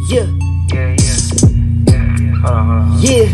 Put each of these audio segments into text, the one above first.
Yeah. Yeah. Hold on. Yeah.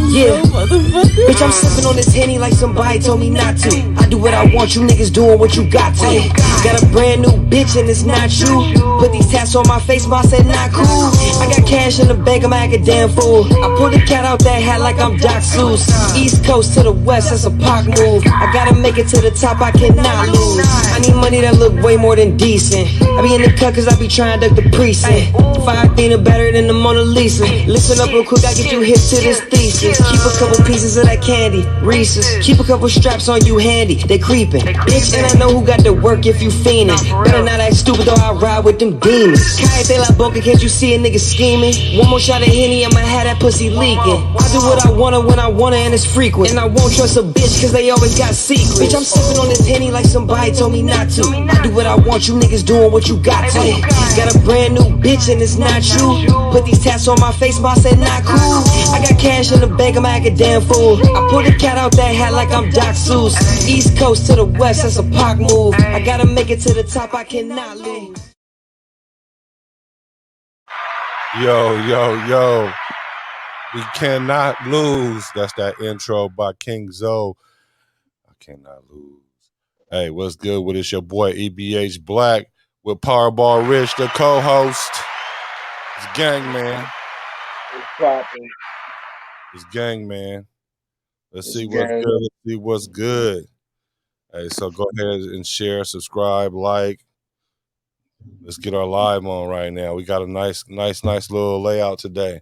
Yeah, bitch, I'm sipping on this Henny like somebody told me not to. I do what I want, you niggas doing what you got to. Got a brand new bitch and it's not you. Put these tats on my face, but I said not cool. I got cash in the bank, I'm like a damn fool. I pulled the cat out that hat like I'm Doc Seuss. East coast to the west, that's a Pac move. I gotta make it to the top, I cannot lose. I need money that look way more than decent. I be in the cut cause I be trying to duck the precinct. Five Athena better than the Mona Lisa. Listen up real quick, I get you hip to this thesis. Keep a couple pieces of that candy, Reese's. Keep a couple straps on you handy, they creepin'. Bitch, and I know who got to work if you fiendin'. Better not act stupid though, I ride with them demons. Cállate la boca, can't you see a nigga scheming? One more shot of Henny, I'ma have that pussy leaking. I do what I wanna when I wanna and it's frequent. And I won't trust a bitch cause they always got secrets. Bitch, I'm sippin' on this Henny like somebody told me not to. I do what I want, you niggas doing what you got to. Got a brand new bitch and it's not you. Put these tats on my face, but I said not cool. I got cash in the bank, I'm like a damn fool. I pulled the cat out that hat like I'm Doc Seuss. East coast to the west, that's a Pac move. I gotta make it to the top, I cannot lose. Yo. We cannot lose. That's that intro by King Zoe. I cannot lose. Hey, what's good with it's your boy E.B.H Black with Powerball Rich, the co-host. It's gang, man. It's gang, man. Let's see what's good. Let's see what's good. Hey, so go ahead and share, subscribe, like. Let's get our live on right now. We got a nice little layout today.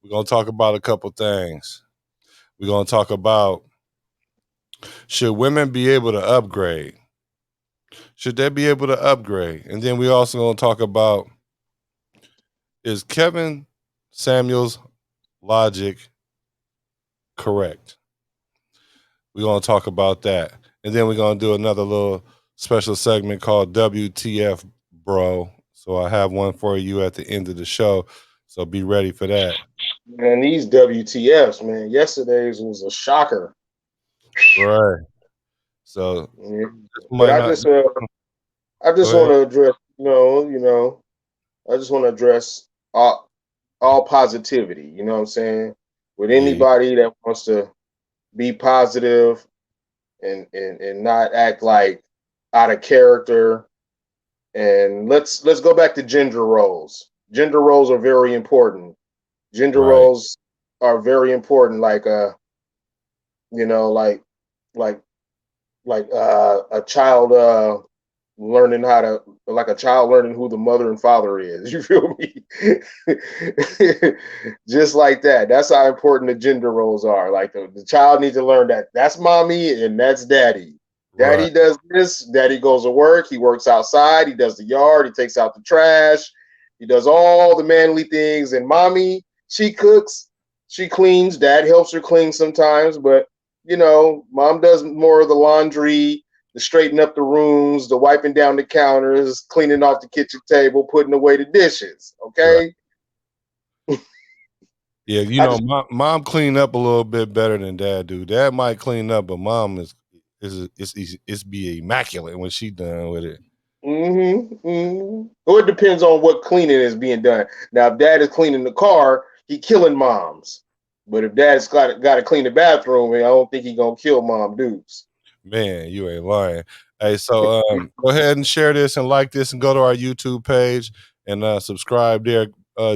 We're going to talk about a couple things. We're going to talk about, should women be able to upgrade? Should they be able to upgrade? And then we also going to talk about, is Kevin Samuels' logic correct? We're going to talk about that. And then we're going to do another little special segment called WTF, bro. So I have one for you at the end of the show. So be ready for that. Man, these WTFs, man. Yesterday's was a shocker. Right. So, yeah. But I just want to address, I just want to address all positivity. You know what I'm saying? With anybody that wants to be positive and not act like out of character. And let's go back to gender roles. Gender roles are very important. Gender roles are very important. Like a child learning who the mother and father is. You feel me? Just like that. That's how important the gender roles are. Like the child needs to learn that that's mommy and that's daddy. Daddy does this. Daddy goes to work. He works outside. He does the yard. He takes out the trash. He does all the manly things. And mommy, she cooks. She cleans. Dad helps her clean sometimes. But, mom does more of the laundry, the straightening up the rooms, the wiping down the counters, cleaning off the kitchen table, putting away the dishes. Okay? Right. Yeah, mom clean up a little bit better than dad do. Dad might clean up, but mom is be immaculate when she done with it. Well, it depends on what cleaning is being done. Now, if dad is cleaning the car, he killing moms. But if dad's got to clean the bathroom, I don't think he gonna kill mom dudes. Man, you ain't lying. Hey, so go ahead and share this and like this and go to our YouTube page and subscribe there.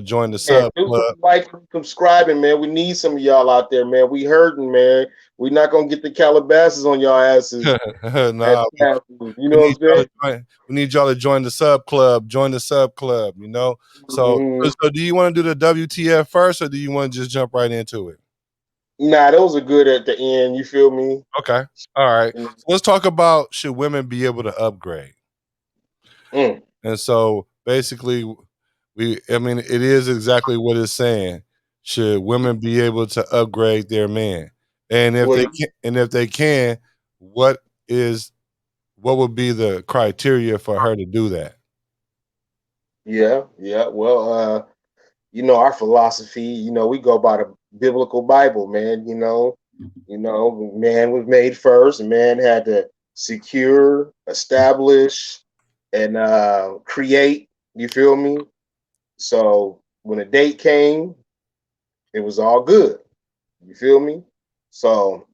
Join the sub club. Like, subscribing, man. We need some of y'all out there, man. We hurting, man. We're not gonna get the Calabasas on y'all asses. Nah, you know what I'm saying? We need y'all to join the sub club. Join the sub club. So do you want to do the WTF first, or do you want to just jump right into it? Nah, those are good at the end. You feel me? Okay. All right. So let's talk about, should women be able to upgrade? And so basically, it is exactly what it's saying. Should women be able to upgrade their man? And if they can, what would be the criteria for her to do that? Yeah. Well, our philosophy, we go by the biblical Bible, man. Man was made first. Man had to secure, establish, and create. You feel me? So when a date came, it was all good. You feel me? So,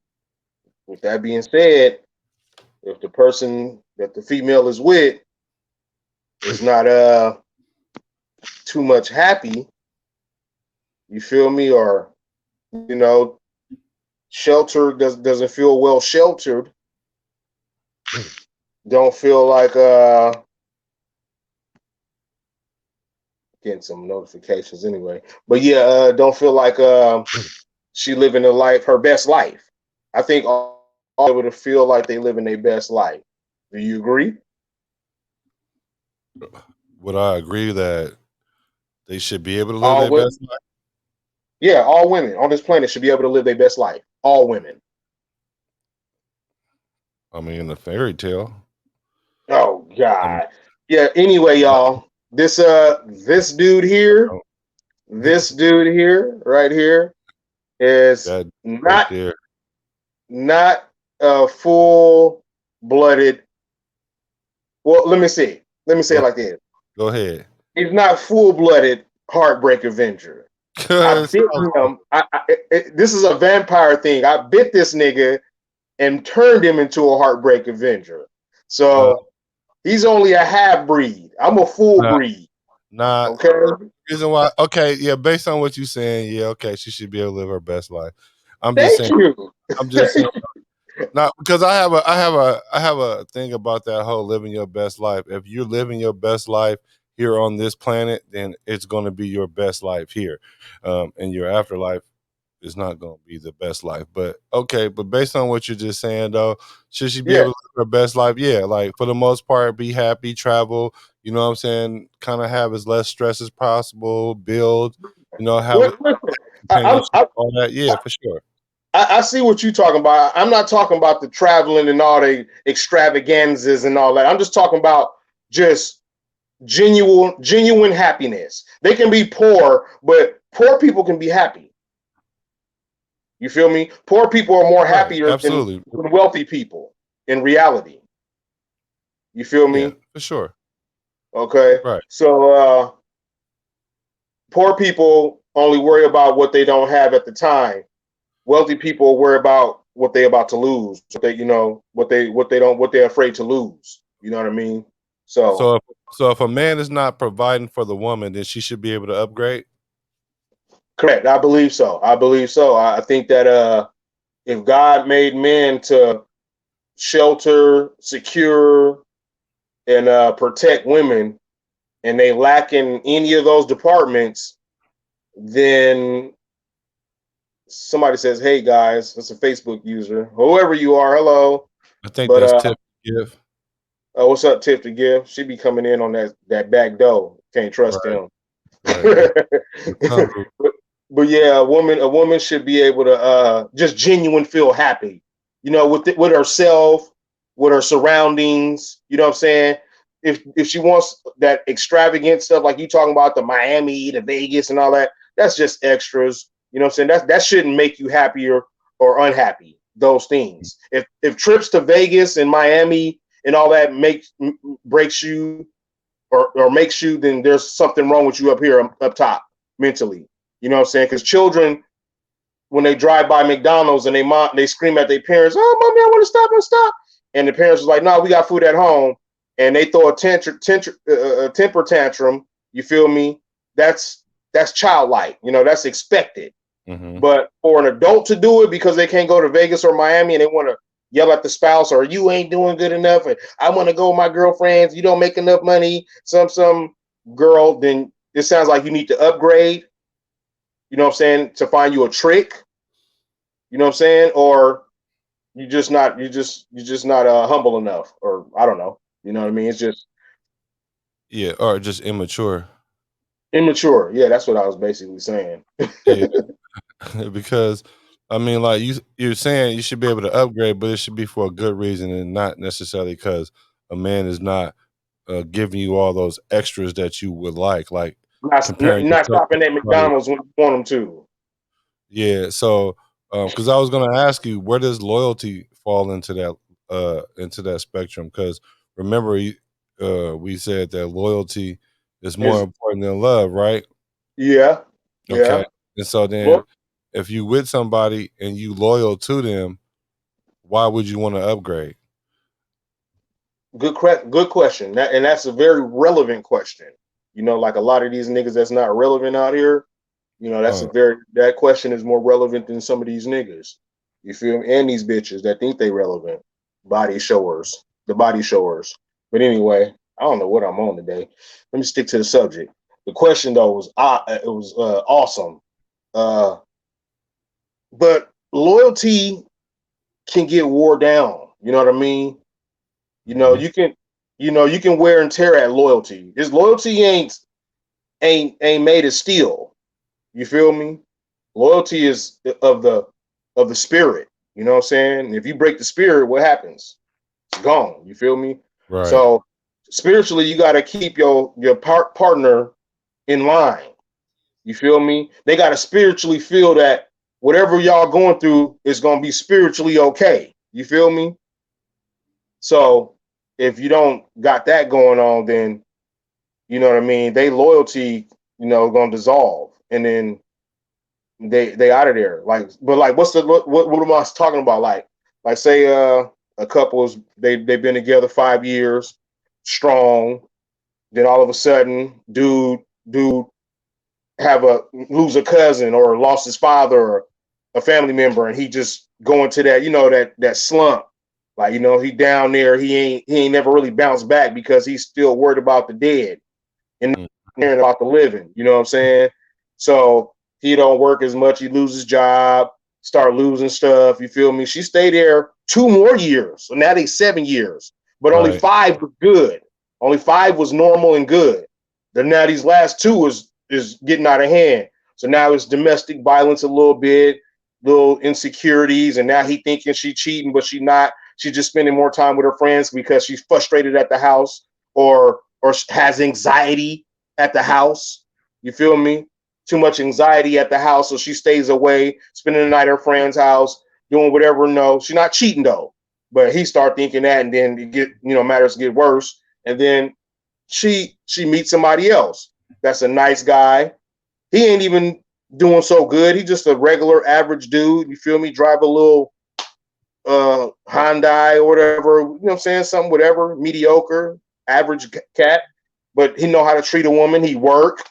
with that being said, if the person that the female is with is not too much happy, you feel me, or shelter doesn't feel well sheltered, don't feel like getting some notifications anyway, but yeah, don't feel like she living her best life. I think all able to feel like they living their best life. Do you agree? Would I agree that they should be able to live All their women, best life? yeah, all women on this planet should be able to live their best life. All women. I mean, in the fairy tale. Oh I mean, God. Yeah. Anyway, y'all, this dude here, right here, is that right not there. not a full blooded. Well, let me see. Let me say it Go, like this. go ahead. He's not full blooded Heartbreak Avenger. I Cause bit him. This is a vampire thing. I bit this nigga and turned him into a Heartbreak Avenger. no, So he's only a half breed. I'm a full no, breed. not Okay. reason why. Okay, yeah, based on what you're saying, yeah, okay, she should be able to live her best life. I'm just Thank saying. you. I'm just saying. Not because I have a thing about that whole living your best life. If you're living your best life here on this planet, then it's going to be your best life here, and your afterlife is not going to be the best life. But okay, but based on what you're just saying, though, should she be Yeah. able to live her best life? Yeah, like for the most part, be happy, travel. You know what I'm saying? Kind of have as less stress as possible, build. You know, have Listen, companionship, all that. Yeah, for sure. I see what you're talking about. I'm not talking about the traveling and all the extravaganzas and all that. I'm just talking about just genuine happiness. They can be poor, but poor people can be happy. You feel me? Poor people are more Right. happier than Absolutely. wealthy people in reality. You feel Yeah, me? for sure. Okay. Right. So poor people only worry about what they don't have at the time. Wealthy people worry about what they're about to lose. What they're afraid to lose. You know what I mean? So So if a man is not providing for the woman, then she should be able to upgrade. correct. I believe so. I think that if God made men to shelter, secure, and protect women, and they lack in any of those departments, then somebody says, "Hey guys, that's a Facebook user, whoever you are, hello." I think But that's tip to give. what's up, Tip to give? She be coming in on that back door. Can't trust Right. them. Right. It's humble. but yeah, a woman should be able to just genuine feel happy, with herself, with her surroundings. You know what I'm saying? If she wants that extravagant stuff like you talking about, the Miami, the Vegas, and all that, that's just extras. You know what I'm saying? That shouldn't make you happier or unhappy. Those things. If trips to Vegas and Miami and all that breaks you or makes you, then there's something wrong with you up here, up top, mentally. You know what I'm saying? Because children, when they drive by McDonald's and they scream at their parents, "Oh, mommy, I want to stop and stop," and the parents are like, "No, we got food at home," and they throw a temper tantrum. You feel me? That's childlike. That's expected. Mm-hmm. But for an adult to do it because they can't go to Vegas or Miami and they want to yell at the spouse, or you ain't doing good enough, and I want to go with my girlfriends, you don't make enough money, some girl, then it sounds like you need to upgrade, you know what I'm saying, to find you a trick, you know what I'm saying, or you just not humble enough, or I don't know, you know what I mean? It's just Yeah, or just immature. immature. Yeah, that's what I was basically saying. Yeah, because I mean, like you're saying, you should be able to upgrade, but it should be for a good reason and not necessarily because a man is not giving you all those extras that you would like comparing Not yourself to stopping at somebody. McDonald's when you want them to. Yeah, so because I was going to ask you, where does loyalty fall into that spectrum? Because remember, we said that loyalty is more Is important than love, right? Yeah. Okay. Yeah. And so then Well, if you with somebody and you loyal to them, why would you want to upgrade? good question. And that's a very relevant question. Like a lot of these niggas that's not relevant out here. Uh, That question is more relevant than some of these niggas. You feel me? And these bitches that think they relevant. Body showers. The body showers. But anyway, I don't know what I'm on today. Let me stick to the subject. The question though was awesome. Uh, but loyalty can get wore down. You know what I mean? You know, mhm. you can you can wear and tear at loyalty. This loyalty ain't made of steel. You feel me? Loyalty is of the spirit. You know what I'm saying? If you break the spirit, what happens? It's gone. You feel me? Right. So spiritually, you got to keep your partner in line. You feel me? They got to spiritually feel that whatever y'all going through is gonna be spiritually okay. You feel me? So if you don't got that going on, then you know what I mean. They loyalty, gonna dissolve, and then they out of there. But what's what am I talking about? Like say a couple's they've been together 5 years, strong. Then all of a sudden, dude have a lose a cousin or lost his father or a family member, and he just go into that that slump. Like he down there, he ain't never really bounced back because he's still worried about the dead and Mm. caring about the living. You know what I'm saying? So he don't work as much. He loses job, start losing stuff. You feel me? She stayed there 2 more years. So now they 7 years, but only Right. 5 was good. Only 5 was normal and good. Then now these last 2 is getting out of hand. So now it's domestic violence a little bit, little insecurities, and now he thinking she cheating, but she not. She's just spending more time with her friends because she's frustrated at the house or has anxiety at the house. You feel me? Too much anxiety at the house, so she stays away, spending the night at her friend's house, doing whatever. No, she's not cheating though. But he start thinking that, and then it matters get worse. And then she meets somebody else. That's a nice guy. He ain't even doing so good. He's just a regular average dude. You feel me? Drive a little Hyundai or whatever. You know what I'm saying? Something whatever, mediocre, average cat. But he know how to treat a woman. He work.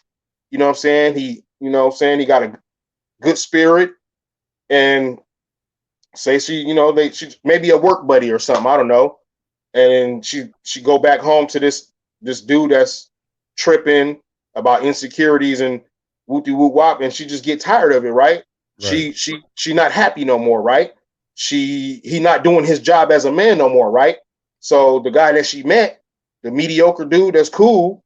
You know what I'm saying? He got a good spirit. And say she maybe a work buddy or something. I don't know. And she go back home to this dude that's tripping about insecurities and whoopty whoop wop, and she just get tired of it, right? Right. She not happy no more, right? He not doing his job as a man no more, right? So the guy that she met, the mediocre dude that's cool,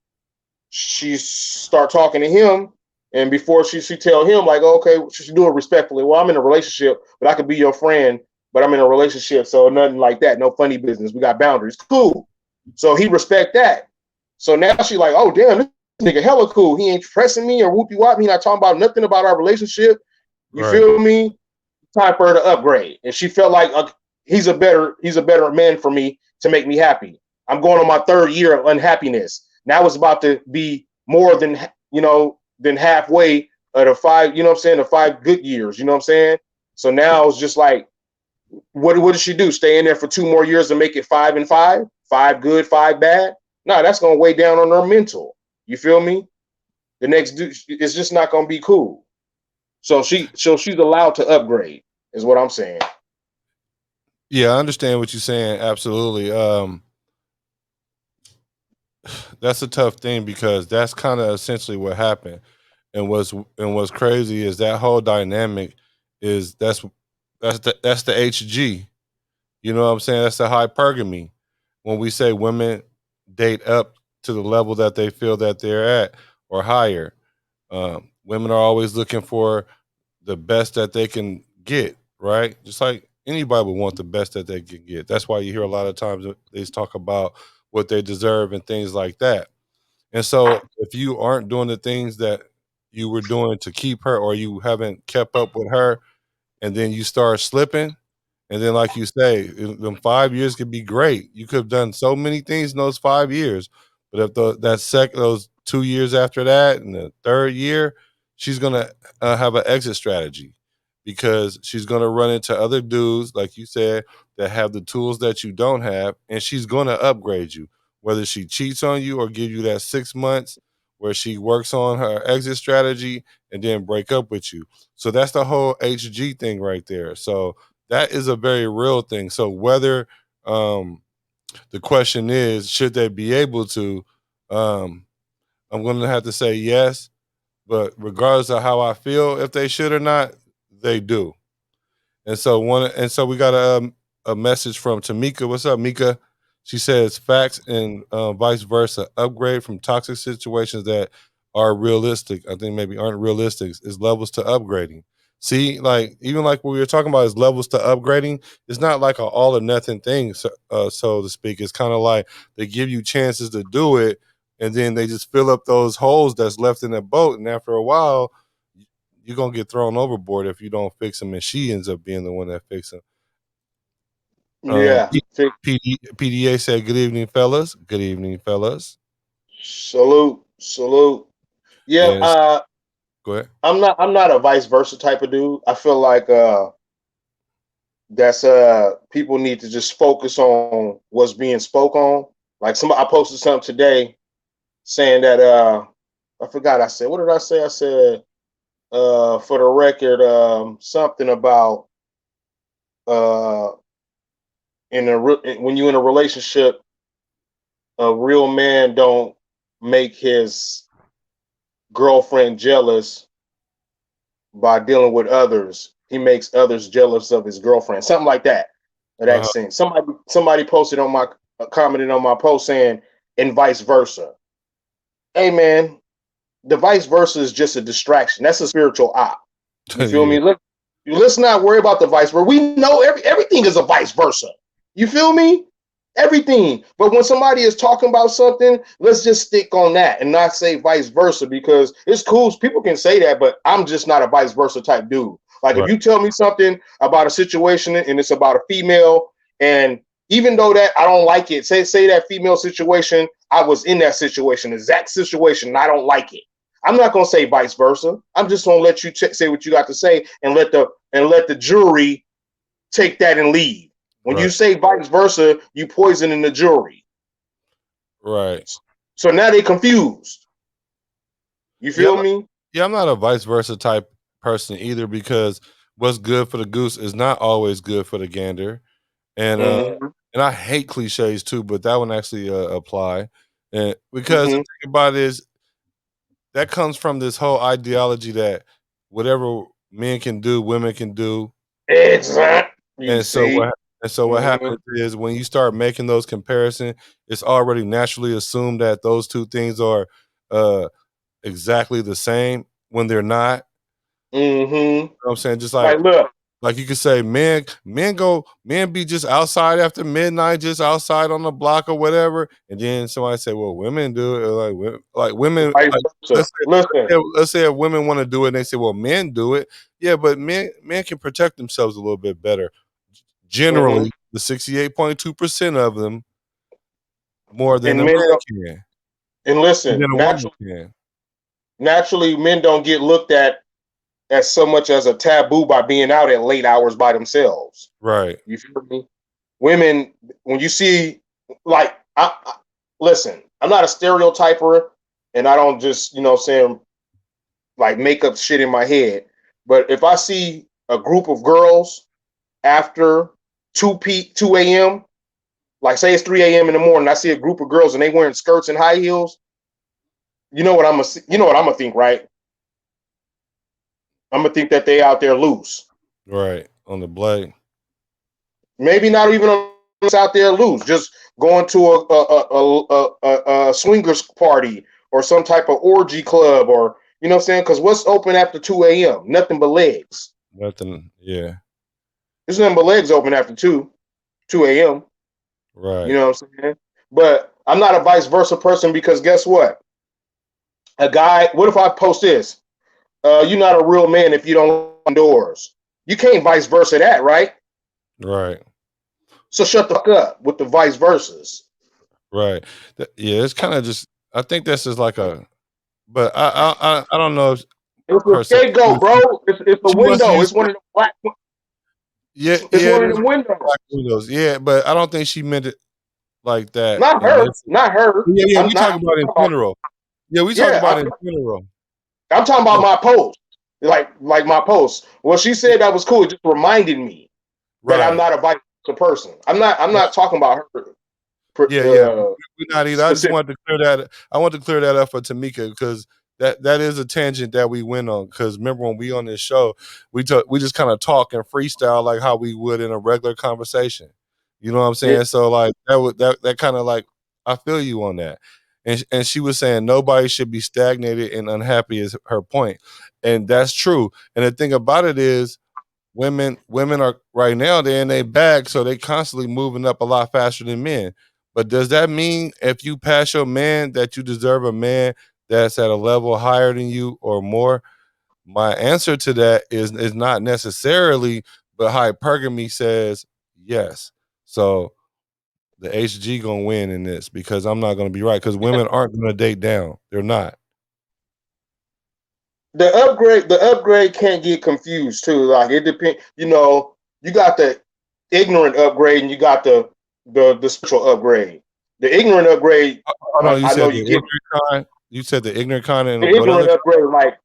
she start talking to him, and before she tell him like, oh, okay, she should do it respectfully. Well, I'm in a relationship, but I could be your friend, but I'm in a relationship, so nothing like that. No funny business. We got boundaries. Cool. So he respect that. So now she like, oh damn, this nigga hella cool. He ain't pressing me or whoopie wop. He not talking about nothing about our relationship. You Right. feel me? Time for her to upgrade, and she felt like he's a better man for me to make me happy. I'm going on my 3rd year of unhappiness. Now it's about to be more than than halfway of the 5. You know what I'm saying? The 5 good years. You know what I'm saying? So now it's just like, what did she do? Stay in there for 2 more years to make it 5 and 5, 5 good, 5 bad? No, that's gonna weigh down on her mental. You feel me? The next dude, it's just not gonna be cool. So she's allowed to upgrade, is what I'm saying. Yeah, I understand what you're saying. Absolutely. That's a tough thing because that's kind of essentially what happened. And what's crazy is that whole dynamic is that's the HG. You know what I'm saying? That's the hypergamy. When we say women date up to the level that they feel that they're at or higher, women are always looking for the best that they can get, right? Just like anybody would want the best that they can get. That's why you hear a lot of times they talk about what they deserve and things like that. And so if you aren't doing the things that you were doing to keep her or you haven't kept up with her and then you start slipping, and then like you say, them 5 years could be great. You could have done so many things in those 5 years. But if those 2 years after that and the 3rd year, she's gonna have an exit strategy because she's gonna run into other dudes, like you said, that have the tools that you don't have, and she's gonna upgrade you. Whether she cheats on you or give you that 6 months where she works on her exit strategy and then break up with you. So that's the whole HG thing right there. So that is a very real thing. So whether the question is, should they be able to? Um, I'm going to have to say yes, but regardless of how I feel, if they should or not, they do. And so we got a message from Tamika. What's up, Mika? She says facts and vice versa. Upgrade from toxic situations that are realistic. I think maybe aren't realistic is levels to upgrading. See, like even like what we were talking about is levels to upgrading. It's not like an all or nothing thing, so to speak. It's kind of like they give you chances to do it, and then they just fill up those holes that's left in the boat. And after a while, you're gonna get thrown overboard if you don't fix them, and she ends up being the one that fixes them. Yeah. PDA said, "Good evening, fellas. Good evening, fellas." Salute. Salute. Yeah, Yes, go ahead. I'm not a vice versa type of dude. I feel like that's people need to just focus on what's being spoke on. Like I posted something today saying that I forgot I said, what did I say? I said for the record, something about uh when you're in a relationship, a real man don't make his girlfriend jealous by dealing with others. He makes others jealous of his girlfriend. Something like that. That Uh-huh. sense. Somebody posted on my commented on my post saying, and vice versa. Hey man, the vice versa is just a distraction. That's a spiritual op. You feel Yeah, me? Let's not worry about the vice versa. We know everything is a vice versa. You feel me? Everything. But when somebody is talking about something, let's just stick on that and not say vice versa, because it's cool. People can say that, but I'm just not a vice versa type dude. Like if right, you tell me something about a situation and it's about a female, and even though that I don't like it, say that female situation, I was in that situation, exact situation, and I don't like it. I'm not gonna say vice versa. I'm just gonna let you say what you got to say and let the jury take that and leave. When you right, say vice versa, you poisoning the jury. right. So now they confused. You Yeah, feel me? I'm not a vice versa type person either because what's good for the goose is not always good for the gander, and Mm-hmm. and I hate cliches too, but that one actually apply, and because the Mm-hmm. thing about it is that comes from this whole ideology that whatever men can do, women can do. Exactly. You And so see? what Mm-hmm. happens is when you start making those comparisons, it's already naturally assumed that those two things are uh, exactly the same when they're not. Mm-hmm. You know what I'm saying? Just Like, look. like you could say, men be just outside after midnight, just outside on the block or whatever, and then somebody say, "Well, women do it." Or like women, Vice like versa. Listen. let's say if women want to do it, and they say, "Well, men do it." Yeah, but men can protect themselves a little bit better. Mm-hmm. Generally, the 68.2% of them more than And a men man don't. can, And than listen. a woman can. Naturally, men don't get looked at as so much as a taboo by being out at late hours by themselves. Right, You feel me? Women, when you see, like, listen, I'm not a stereotyper, and I don't just, saying like make up shit in my head. But if I see a group of girls after 2 a.m., like say it's 3 a.m. in the morning, I see a group of girls and they wearing skirts and high heels. You know what I'm gonna think, right? I'm gonna think that they out there loose. right. On the blade. Maybe not even out there loose, just going to a swingers party or some type of orgy club, or you know what I'm saying? Because what's open after 2 a.m.? Nothing but legs. Nothing. Yeah. There's nothing but legs open after 2 a.m. You Right. know what I'm saying? But I'm not a vice versa person, because guess what? A guy, what if I post this? You're not a real man if you don't open doors. You can't vice versa that, right? Right. So shut the fuck up with the vice versas. Right. Yeah. It's kind of just. I think that's just like a. But I don't know. It's a her scapegoat, security. bro. It's a She wants to window. use It's one of the black. yeah, It's yeah, one it of is the windows. black windows. Yeah, but I don't think she meant it like that Not in her. this. Not her. Yeah, yeah, I'm we not. talk I'm about talking in about. general. Yeah, we talk about Yeah, in general. I'm talking about Yeah, my post. Like my post. Well, she yeah, said that was cool. It just reminded me that I'm right. not a vice person. I'm not. I'm not talking about her Yeah, yeah, we're not either. I just specific. wanted to clear that. I want to clear that up for Tamika because that is a tangent that we went on. Because remember when we on this show, we just kind of talk and freestyle like how we would in a regular conversation. You know what I'm Yeah, saying? So like that kind of like I feel you on that. And she was saying nobody should be stagnated and unhappy is her point, and that's true. And the thing about it is women are right now they're in their bag, so they constantly moving up a lot faster than men. But does that mean if you pass your man that you deserve a man that's at a level higher than you or more? My answer to that is not necessarily, but hypergamy says yes. So the HG gonna win in this because I'm not gonna be right because women aren't gonna date down. They're not. the upgrade can't get confused too. Like it depends. You got the ignorant upgrade and you got the spiritual upgrade. The ignorant upgrade, Hold on, you I know said the you get ignorant kind. You said the ignorant kind the and what ignorant other? upgrade, like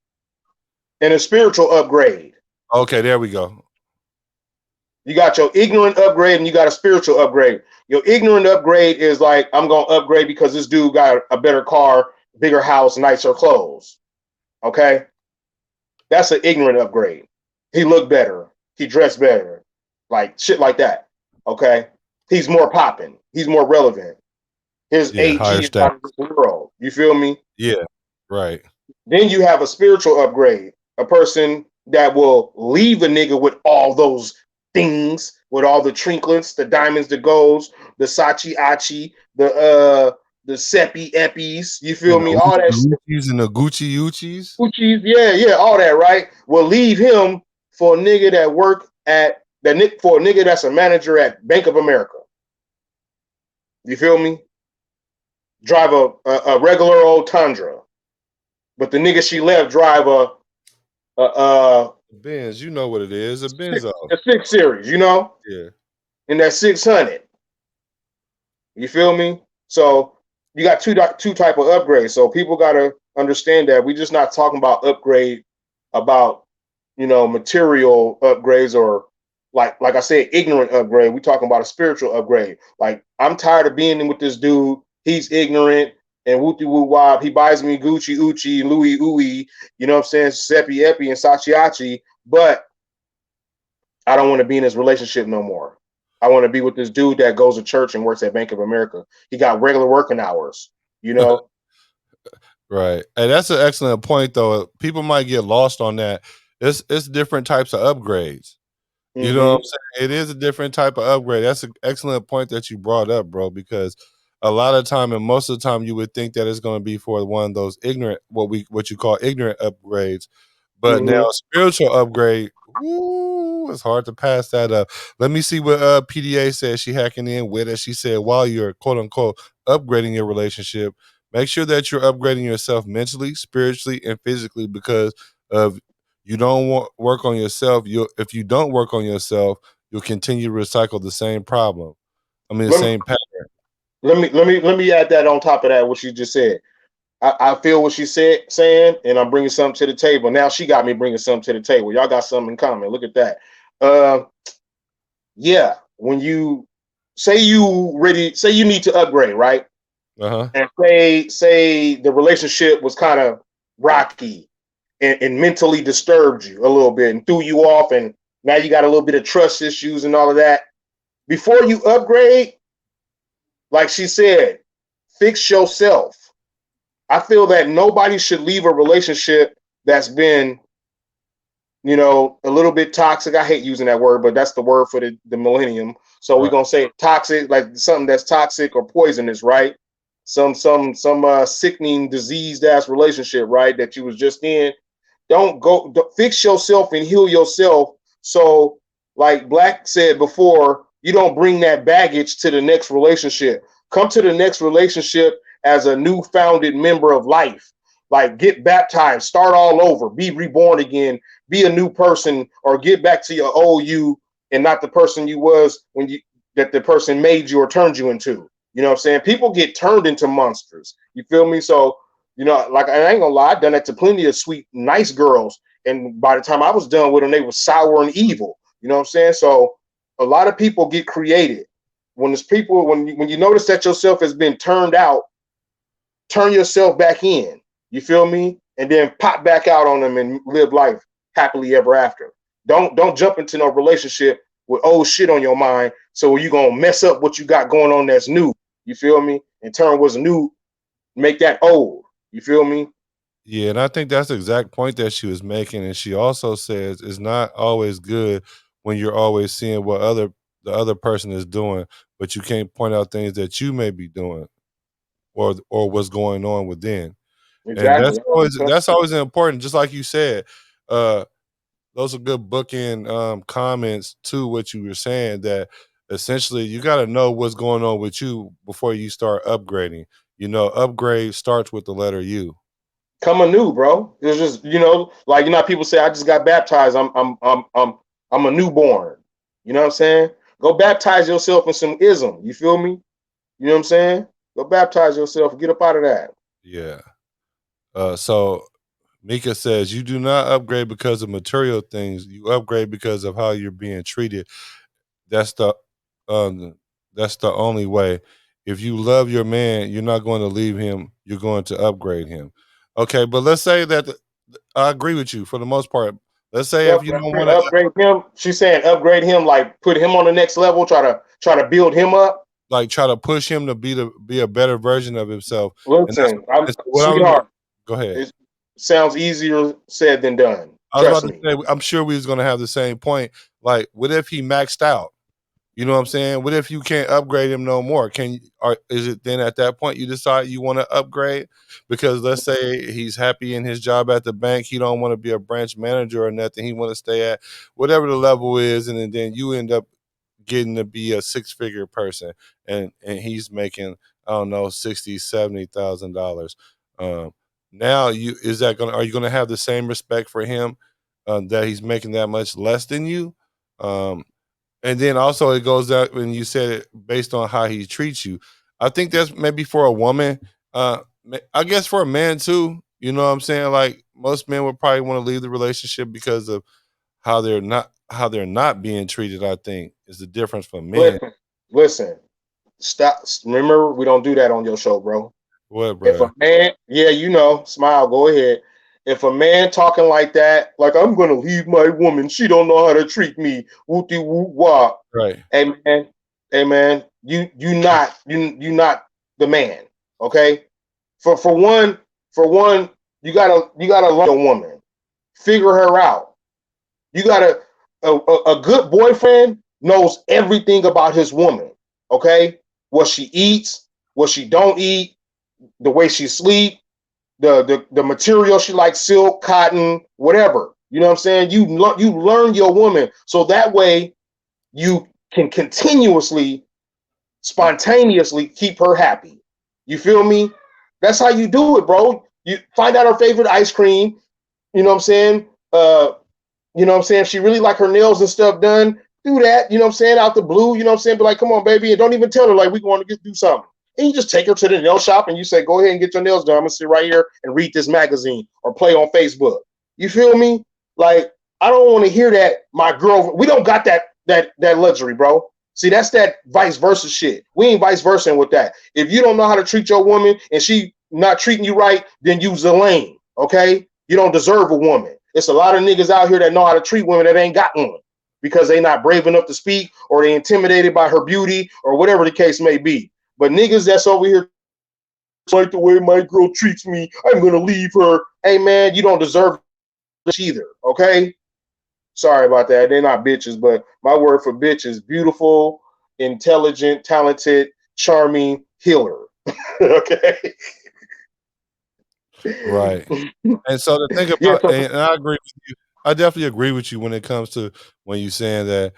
and a spiritual upgrade. Okay, there we go. You got your ignorant upgrade and you got a spiritual upgrade. Your ignorant upgrade is like, I'm gonna upgrade because this dude got a better car, bigger house, nicer clothes. Okay, that's an ignorant upgrade. He looked better. He dressed better. Like shit like that. Okay. He's more popping. He's more relevant. His Yeah, higher AG is status. out of this world. You feel me? Yeah, right. Then you have a spiritual upgrade. A person that will leave a nigga with all those things, with all the trinklets, the diamonds, the golds, the Sachi Achi, the Seppi Eppies, you feel And the me? All that shit. Uchis and the Gucci Uchis. Gucci's, yeah, all that, right? Will leave him for a nigga that work at that for a nigga that's a manager at Bank of America. You feel me? Drive a regular old Tundra, but the nigga she left drive a Benz, you know what it is, a Benzo. a 6 Series, Yeah. in that 600. You feel me? So you got two type of upgrades. So people gotta understand that we just not talking about upgrade about material upgrades or like I said, ignorant upgrade. We talking about a spiritual upgrade. Like I'm tired of being with this dude. He's ignorant and whoopty woo wop. He buys me Gucci Uchi, Louis Uwe, you know what I'm saying, Seppi Epi and Sachiachi, but I don't want to be in this relationship no more. I want to be with this dude that goes to church and works at Bank of America. He got regular working hours, you know. Right. And that's an excellent point though. People might get lost on that. It's different types of upgrades. You know what I'm Mm-hmm. saying? It is a different type of upgrade. That's an excellent point that you brought up, bro, because a lot of time and most of the time you would think that it's going to be for one of those ignorant what you call ignorant upgrades. But now Mm-hmm. spiritual upgrade, ooh, it's hard to pass that up. Let me see what PDA said she hacking in with it. She said while you're quote unquote upgrading your relationship, make sure that you're upgrading yourself mentally, spiritually, and physically because of you don't want work on yourself. If you don't work on yourself, you'll continue to recycle the same problem. I mean the Let me same pattern. let me add that on top of that what she just said. I feel what she said saying, and I'm bringing something to the table. Now she got me bringing something to the table. Y'all got something in common. Look at that. Yeah. When you say say you need to upgrade, right? Uh-huh. And say the relationship was kind of rocky and mentally disturbed you a little bit and threw you off, and now you got a little bit of trust issues and all of that. Before you upgrade, like she said, fix yourself. I feel that nobody should leave a relationship that's been, a little bit toxic. I hate using that word, but that's the word for the millennium. So we're Right. gonna say toxic, like something that's toxic or poisonous, right? Some sickening, diseased ass relationship, right? That you was just in. Don't fix yourself and heal yourself. So, like Black said before, you don't bring that baggage to the next relationship. Come to the next relationship as a new founded member of life. like get baptized, start all over, be reborn again, be a new person, or get back to your old you and not the person you was when you that the person made you or turned you into. You know what I'm saying? People get turned into monsters. You feel me? So, like I ain't gonna lie, I done that to plenty of sweet, nice girls. And by the time I was done with them, they were sour and evil. You know what I'm saying? So a lot of people get created. When it's people, when you notice that yourself has been turned out, turn yourself back in. You feel me? And then pop back out on them and live life happily ever after. Don't jump into no relationship with old shit on your mind. So you gonna mess up what you got going on that's new. You feel me? And turn what's new, make that old. You feel me? Yeah, and I think that's the exact point that she was making, and she also says it's not always good when you're always seeing what the other person is doing, but you can't point out things that you may be doing or what's going on within. And Exactly. that's always important, just like you said. Uh, those are good bookend comments to what you were saying, that essentially you got to know what's going on with you before you start upgrading. Upgrade starts with the letter U. Come anew, bro. It's just like how people say, I just got baptized. I'm a newborn. You know what I'm saying? Go baptize yourself in some ism. You feel me? You know what I'm saying? Go baptize yourself. Get up out of that. Yeah. So Mika says, you do not upgrade because of material things. You upgrade because of how you're being treated. That's the that's the only way. If you love your man, you're not going to leave him. You're going to upgrade him. Okay, but let's say that I agree with you for the most part. Let's say if you don't want to Upgrade him. She's saying upgrade him, like put him on the next level. Try to build him up. like try to push him to be a better version of himself. Listen, What I'm sweetheart. go ahead. It sounds easier said than done. I was Trust about to me. say, I'm sure we was gonna have the same point. Like, what if he maxed out? You know what I'm saying? What if you can't upgrade him no more? Is it then at that point you decide you want to upgrade? Because let's say he's happy in his job at the bank, he don't want to be a branch manager or nothing. He want to stay at whatever the level is, and then you end up getting to be a six-figure person, and he's making, I don't know, $60,000-$70,000. Now are you gonna have the same respect for him that he's making that much less than you? And then also it goes out when you said it based on how he treats you. I think that's maybe for a woman. I guess for a man too. You know what I'm saying? Like most men would probably want to leave the relationship because of how they're not being treated. I think is the difference for men. Listen. Stop. Remember, we don't do that on your show, bro. What, If bro? a man, yeah, smile, go ahead. If a man talking like that, like I'm gonna leave my woman, she don't know how to treat me. Wooty woo wah. Right. Hey man, you not the man. Okay. For one, you gotta learn your woman, figure her out. You gotta a good boyfriend knows everything about his woman. Okay, what she eats, what she don't eat, the way she sleep, the material she likes, silk, cotton, whatever. You know what I'm saying? You learn your woman, so that way you can continuously, spontaneously keep her happy. You feel me? That's how you do it, bro. You find out her favorite ice cream. You know what I'm saying? If she really like her nails and stuff done, do that, out the blue, be like, come on, baby, and don't even tell her like we want to do something. And you just take her to the nail shop and you say, go ahead and get your nails done. I'm gonna sit right here and read this magazine or play on Facebook. You feel me? Like, I don't want to hear that my girl, we don't got that luxury, bro. See, that's that vice versa shit. We ain't vice versa with that. If you don't know how to treat your woman and she not treating you right, then use the lane. Okay? You don't deserve a woman. It's a lot of niggas out here that know how to treat women that ain't got one because they not brave enough to speak or they intimidated by her beauty or whatever the case may be. But niggas that's over here like the way my girl treats me, I'm gonna leave her. Hey man, you don't deserve this either. Okay? Sorry about that. They're not bitches, but my word for bitch is beautiful, intelligent, talented, charming, healer. Okay. Right. And so the thing Yeah. about, and I agree with you. I definitely agree with you when it comes to when you saying that,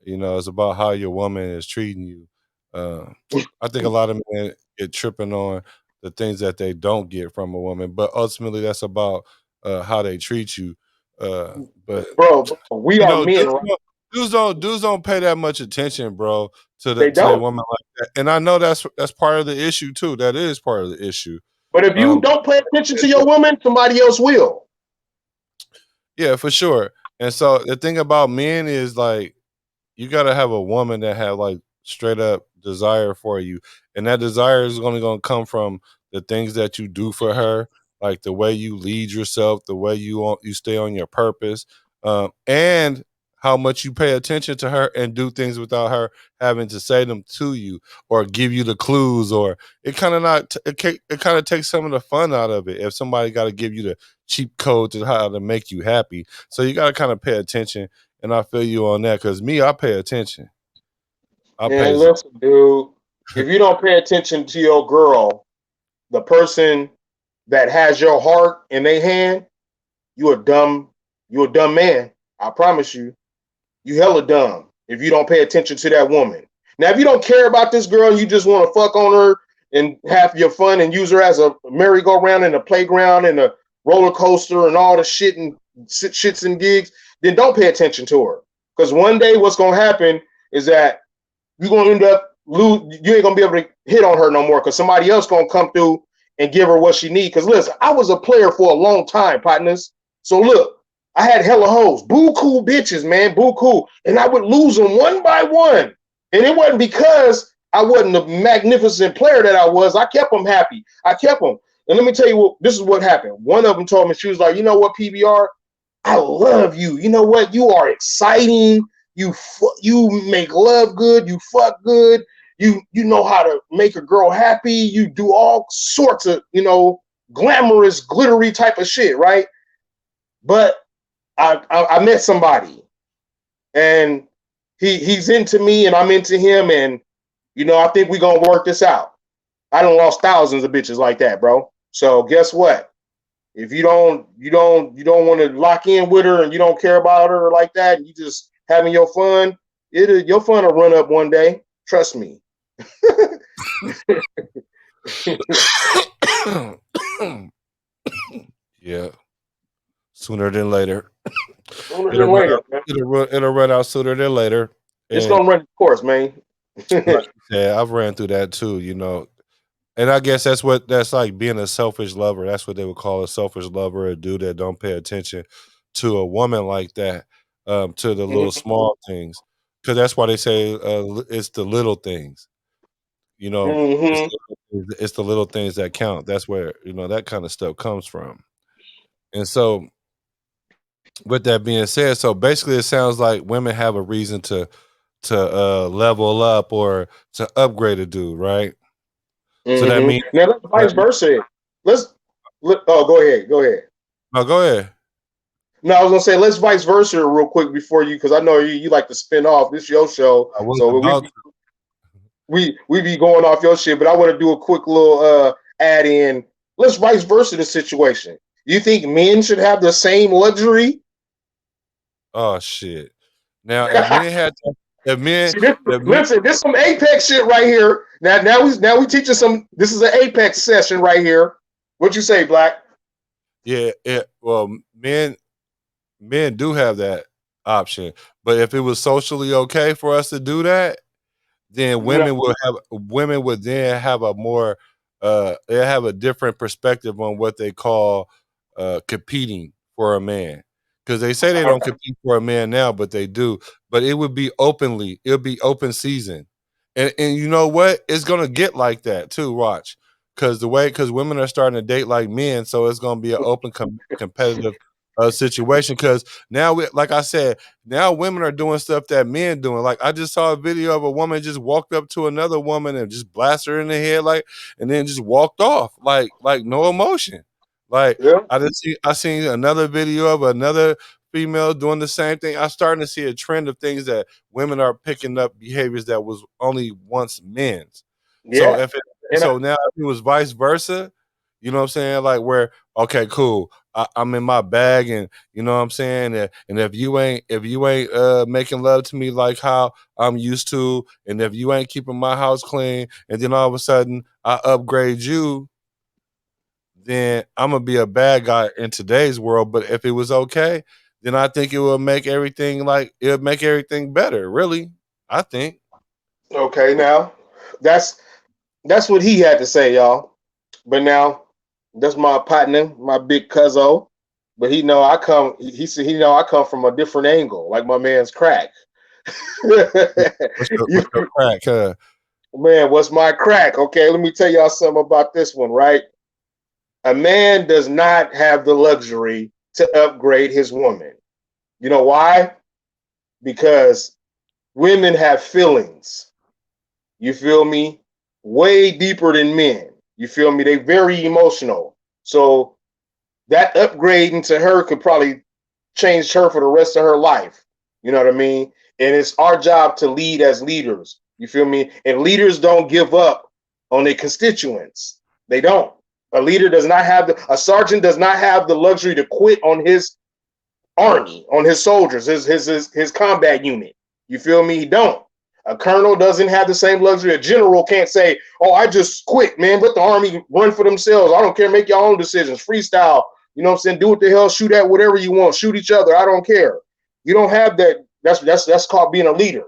it's about how your woman is treating you. Uh, I think a lot of men get tripping on the things that they don't get from a woman. But ultimately, that's about how they treat you. But bro, we you are know, men, right? dudes don't pay that much attention, bro, They to a don't. woman like that. And I know that's part of the issue too. That is part of the issue. But if you Um, don't pay attention to your woman, somebody else will. yeah, for sure. And so the thing about men is like you gotta have a woman that have like straight up desire for you, and that desire is only gonna come from the things that you do for her, like the way you lead yourself, the way you stay on your purpose, and how much you pay attention to her and do things without her having to say them to you or give you the clues, or it kind of not it kind of takes some of the fun out of it if somebody got to give you the cheap code to how to make you happy. So you got to kind of pay attention, and I feel you on that because me, I pay attention. I pay. And listen, dude, if you don't pay attention to your girl, the person that has your heart in their hand, you a dumb man. I promise you. You hella dumb if you don't pay attention to that woman. Now, if you don't care about this girl and you just want to fuck on her and have your fun and use her as a merry-go-round and a playground and a roller coaster and all the shits and gigs, then don't pay attention to her. Because one day what's gonna happen is that you're gonna end up you ain't gonna be able to hit on her no more because somebody else gonna come through and give her what she need. Because listen, I was a player for a long time, partners. So look, I had hella hoes, boo cool bitches, man, boo cool, and I would lose them one by one. And it wasn't because I wasn't the magnificent player that I was. I kept them happy. I kept them. And let me tell you what. This is what happened. One of them told me, she was like, you know what, PBR, I love you. You know what? You are exciting. You make love good. You fuck good. You know how to make a girl happy. You do all sorts of glamorous, glittery type of shit, right? But I met somebody, and he's into me, and I'm into him, and I think we're gonna work this out. I done lost thousands of bitches like that, bro. So guess what? If you don't want to lock in with her and you don't care about her like that, and you just having your fun, your fun will run up one day. Trust me. Yeah, sooner than later. Sooner It'll than run later, out. man. It'll run out sooner than later. It's And gonna run its course, man. like you said, I've ran through that too. And I guess that's like being a selfish lover. That's what they would call a selfish lover, a dude that don't pay attention to a woman like that, to the little small things. Because that's why they say it's the little things. It's Mm-hmm. it's the little things that count. That's where that kind of stuff comes from. And so, with that being said, so basically, it sounds like women have a reason to level up or to upgrade a dude, right? So that means. Now let's vice versa. Oh, go ahead. Go ahead. No, go ahead. No, I was gonna say let's vice versa real quick before you, because I know you like to spin off. This your show, I was so about to. we be going off your shit. But I want to do a quick little add in. Let's vice versa the situation. You think men should have the same luxury? Oh shit! Now, if men had, if men, See, this, if men, listen, this is some Apex shit right here. Now we teaching some. This is an Apex session right here. What you say, Black? yeah, well, men do have that option, but if it was socially okay for us to do that, then No. women would then have a more they have a different perspective on what they call competing for a man, because they say they don't compete for a man now, but they do. But it'll be open season, and you know what, it's gonna get like that too, watch, because women are starting to date like men, so it's gonna be an open competitive situation, because now like I said, now women are doing stuff that men doing. Like I just saw a video of a woman just walked up to another woman and just blast her in the head, like, and then just walked off, like no emotion. Like Yeah. I seen another video of another female doing the same thing. I'm starting to see a trend of things that women are picking up behaviors that was only once men's. So Yeah. And so now if it was vice versa, you know what I'm saying? Like where, okay, cool. I'm in my bag, and you know what I'm saying, and if you ain't making love to me like how I'm used to, and if you ain't keeping my house clean, and then all of a sudden I upgrade you, then I'm gonna be a bad guy in today's world. But if it was okay, then I think it would make everything better. Really, I think. Okay, now that's that's what he had to say, y'all. But now that's my partner, my big cuzzo. But he know I come. He said he know I come from a different angle, like my man's crack. What's your crack? Man, what's my crack? Okay, let me tell y'all something about this one, right? A man does not have the luxury to upgrade his woman. You know why? Because women have feelings. You feel me? Way deeper than men. You feel me? They very emotional. So that upgrading to her could probably change her for the rest of her life. You know what I mean? And it's our job to lead as leaders. You feel me? And leaders don't give up on their constituents. They don't. A sergeant does not have the luxury to quit on his army, on his soldiers, his combat unit. You feel me? He don't. A colonel doesn't have the same luxury. A general can't say, "Oh, I just quit, man. Let the army run for themselves. I don't care. Make your own decisions. Freestyle. You know what I'm saying? Do what the hell. Shoot at whatever you want. Shoot each other. I don't care." You don't have that. That's called being a leader.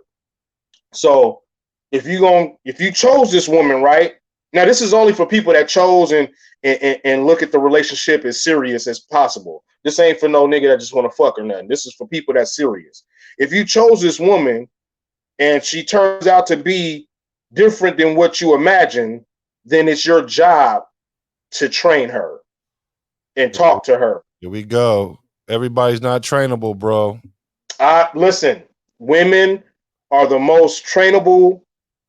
So if you chose this woman, right? Now this is only for people that chose and look at the relationship as serious as possible. This ain't for no nigga that just want to fuck or nothing. This is for people that's serious. If you chose this woman and she turns out to be different than what you imagine, then it's your job to train her and talk to her. Here we go. Everybody's not trainable, bro. Listen, women are the most trainable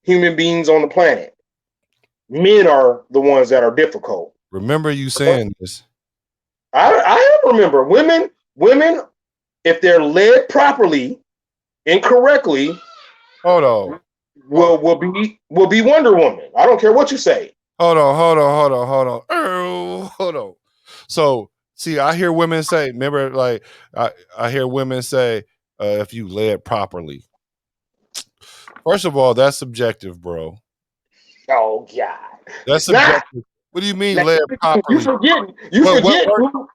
human beings on the planet. Men are the ones that are difficult. Remember you saying this. I remember women, if they're led properly and correctly, Hold on. will be Wonder Woman. I don't care what you say. Hold on. So, see, I hear women say, remember, like, I hear women say, if you led properly. First of all, that's subjective, bro. Oh, God. That's subjective. What do you mean led properly? You forget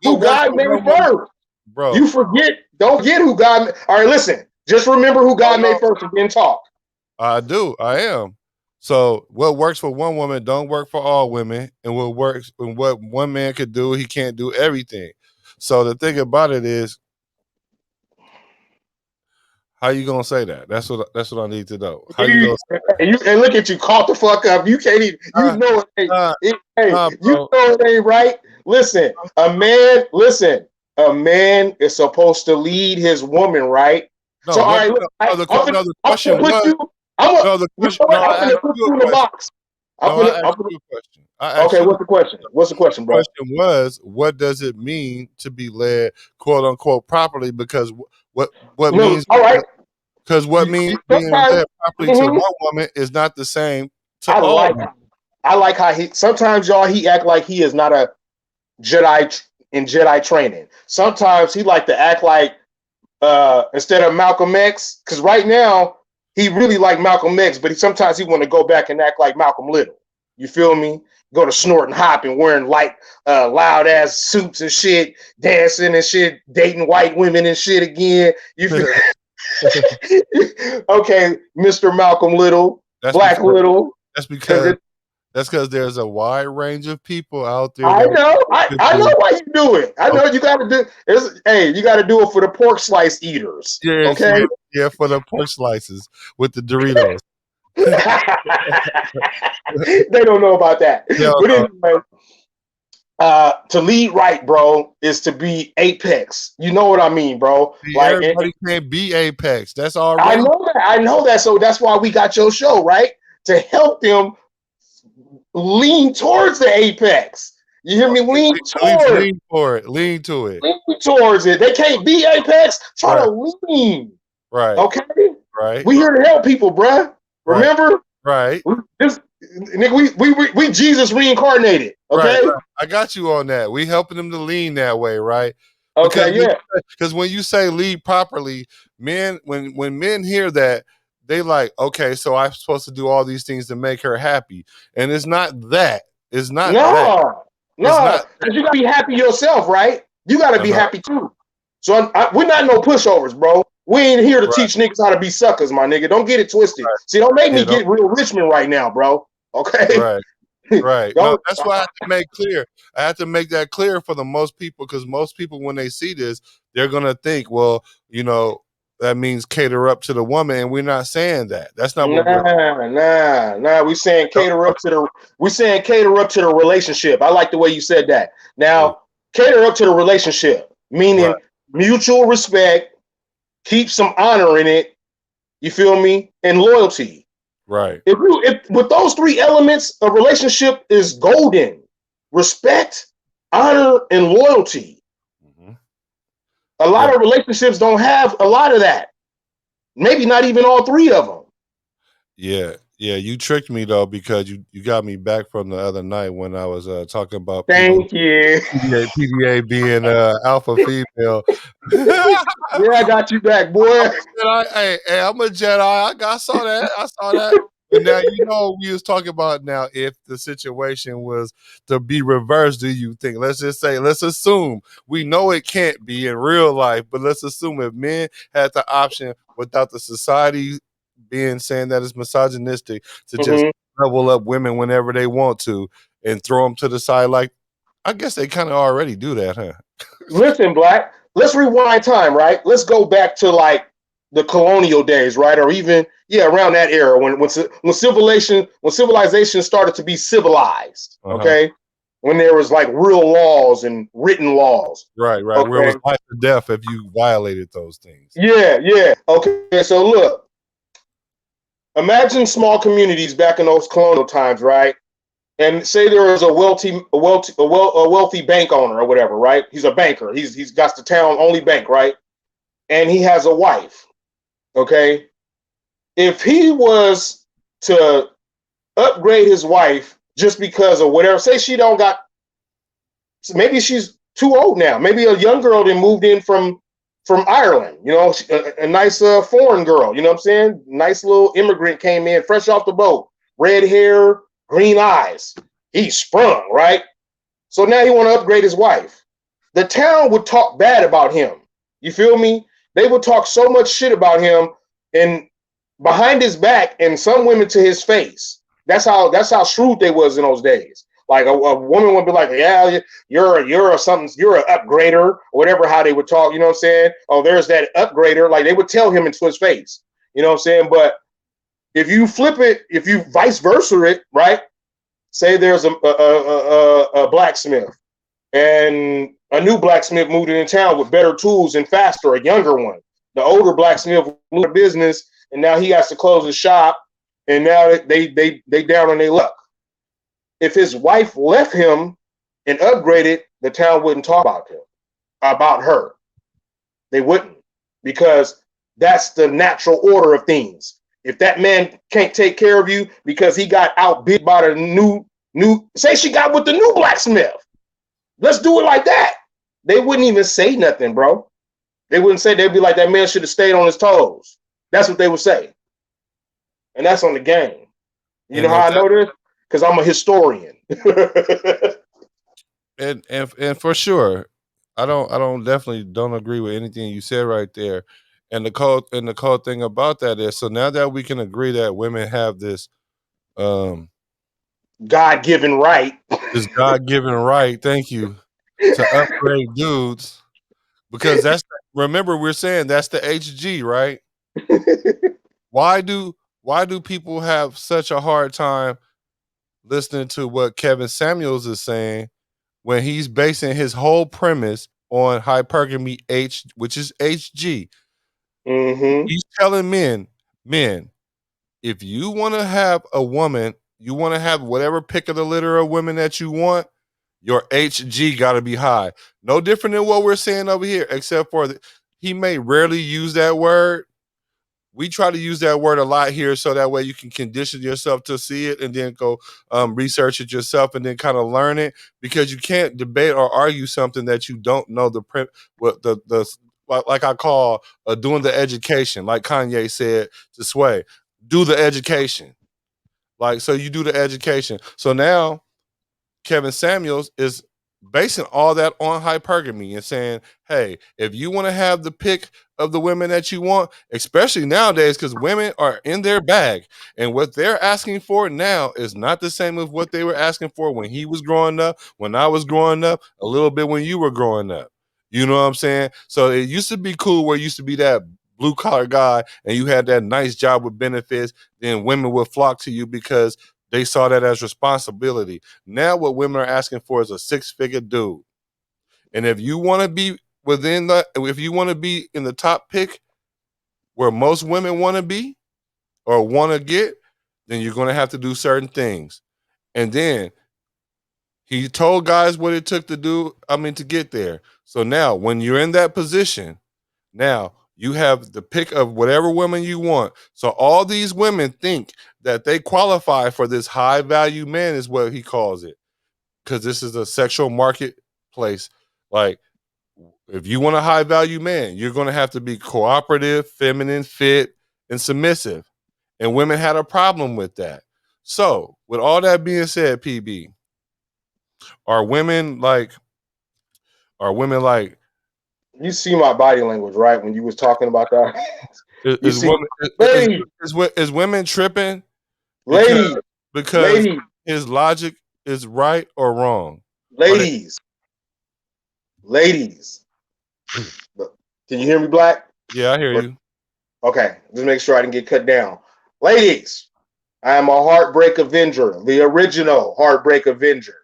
who God made first. Bro. You don't get who God made. All right, listen. Just remember who God made first and then talk. I do. I am. So what works for one woman don't work for all women, and what one man could do, he can't do everything. So the thing about it is, how you gonna say that? That's what I need to know. How you gonna say that? And look at you, caught the fuck up. You can't even. You know it ain't. You know it ain't right. Listen, a man is supposed to lead his woman, right? No, so all right, the question was. I'm gonna put you in the box. Okay, what's the question? What's the question, bro? The question was, what does it mean to be led, quote unquote, properly? Because what means, all right? Because what means being led properly to one woman is not the same to all. I like how sometimes he act like he is not a Jedi in Jedi training. Sometimes he like to act like instead of Malcolm X, because right now he really like Malcolm X, but sometimes he want to go back and act like Malcolm Little. You feel me? Go to snorting, hopping, wearing loud ass suits and shit, dancing and shit, dating white women and shit again. You feel? Okay, Mr. Malcolm Little, Little. That's because there's a wide range of people out there. I know. I know why you do it. I know you got to do. You got to do it for the pork slice eaters. Yeah, okay. Yeah, for the pork slices with the Doritos. They don't know about that. But anyway, to lead right, bro, is to be apex. You know what I mean, bro? Like everybody can't be apex. That's all right. I know that. So that's why we got your show, right? To help them lean towards the apex. You hear me? Lean towards it. They can't be apex. Try to lean. Right. Okay. Right. We here to help people, bruh. Remember? Right. We Jesus reincarnated. Okay. Right. I got you on that. We helping them to lean that way, right? Okay. Because when you say lead properly, men, when men hear that, they like, okay, so I'm supposed to do all these things to make her happy, and it's not that. It's not that. It's No, not. because you gotta be happy yourself, right? You gotta be happy too. So we're not no pushovers, bro. We ain't here to Right. teach niggas how to be suckers, my nigga. Don't get it twisted. Right. See, don't make me Yeah, get real Richmond right now, bro. Okay? right. Right. No, Don't. that's why I have to make clear. I have to make that clear for the most people, because most people, when they see this, they're gonna think, well, that means cater up to the woman, and we're not saying that. That's not what we're. Nah. We saying cater up to the relationship. I like the way you said that. Now, cater up to the relationship, meaning Right. mutual respect, keep some honor in it. You feel me? And loyalty. Right. If with those three elements, a relationship is golden. Respect, honor, and loyalty. Mm-hmm. A lot of relationships don't have a lot of that. Maybe not even all three of them. Yeah. You tricked me though, because you got me back from the other night when I was talking about people. Thank you. PDA being alpha female. Yeah, I got you back, boy. Hey, I'm a Jedi. I saw that. But now we was talking about, now if the situation was to be reversed, do you think? Let's assume, we know it can't be in real life, but let's assume if men had the option, without the society saying that it's misogynistic, to just level up women whenever they want to and throw them to the side, like, I guess they kind of already do that, huh? Listen, Black, let's rewind time, right? Let's go back to like the colonial days, right? Or even around that era when civilization started to be civilized, okay? When there was like real laws and written laws. Right. Okay? Where it was life or death if you violated those things. Yeah. Okay, so look, imagine small communities back in those colonial times, right? And say there is a wealthy bank owner or whatever, right? He's a banker. He's got the town only bank, right? And he has a wife. Okay, if he was to upgrade his wife just because of whatever, say she don't got, maybe she's too old now. Maybe a young girl that moved in from Ireland, a nice foreign girl, you know what I'm saying? Nice little immigrant came in fresh off the boat, red hair, green eyes. He sprung, right? So now he want to upgrade his wife. The town would talk bad about him. You feel me? They would talk so much shit about him and behind his back, and some women to his face. That's how shrewd they was in those days. Like a woman would be like, yeah, you're an upgrader, or whatever, how they would talk, you know what I'm saying? Oh, there's that upgrader. Like they would tell him into his face. You know what I'm saying? But if you flip it, if you vice versa it, right? Say there's a blacksmith, and a new blacksmith moved into town with better tools and faster, a younger one. The older blacksmith moved to business, and now he has to close his shop, and now they down on their luck. If his wife left him and upgraded, the town wouldn't talk about her. They wouldn't, because that's the natural order of things. If that man can't take care of you because he got outbid by the new, say she got with the new blacksmith. Let's do it like that. They wouldn't even say nothing, bro. They wouldn't say, they'd be like, that man should have stayed on his toes. That's what they would say. And that's on the game. You know how I know this? Because I'm a historian. and for sure, I definitely don't agree with anything you said right there. And the cold thing about that is, so now that we can agree that women have this God-given right. This God-given right, thank you, to upgrade dudes, because remember, we're saying that's the HG, right? Why do people have such a hard time listening to what Kevin Samuels is saying when he's basing his whole premise on hypergamy H, which is HG? Mm-hmm. He's telling men, if you want to have a woman, you want to have whatever pick of the litter of women that you want, your HG got to be high. No different than what we're saying over here, except for he may rarely use that word. We try to use that word a lot here, so that way you can condition yourself to see it and then go research it yourself and then kind of learn it, because you can't debate or argue something that you don't know like I call doing the education, like Kanye said to Sway, do the education. Like, so you do the education. So now Kevin Samuels is basing all that on hypergamy and saying, hey, if you want to have the pick of the women that you want, especially nowadays, because women are in their bag, and what they're asking for now is not the same as what they were asking for when he was growing up, when I was growing up, a little bit when you were growing up. You know what I'm saying? So it used to be cool where it used to be that blue collar guy and you had that nice job with benefits, then women would flock to you because they saw that as responsibility. Now what women are asking for is a 6-figure dude. And if you want to be if you want to be in the top pick where most women want to be or want to get, then you're going to have to do certain things. And then he told guys what it took to to get there. So now when you're in that position, now you have the pick of whatever women you want. So all these women think that they qualify for this high value man is what he calls it. Because this is a sexual marketplace. Like, if you want a high value man, you're going to have to be cooperative, feminine, fit, and submissive. And women had a problem with that. So, with all that being said, PB, are women like, are women like, You see my body language, right? When you was talking about that, you is see, women ladies, is women tripping because ladies, because ladies, his logic is right or wrong? ladies, ladies. Can you hear me, Black? Yeah, I hear you. Okay, just make sure I didn't get cut down. Ladies, I am a heartbreak avenger, the original heartbreak avenger.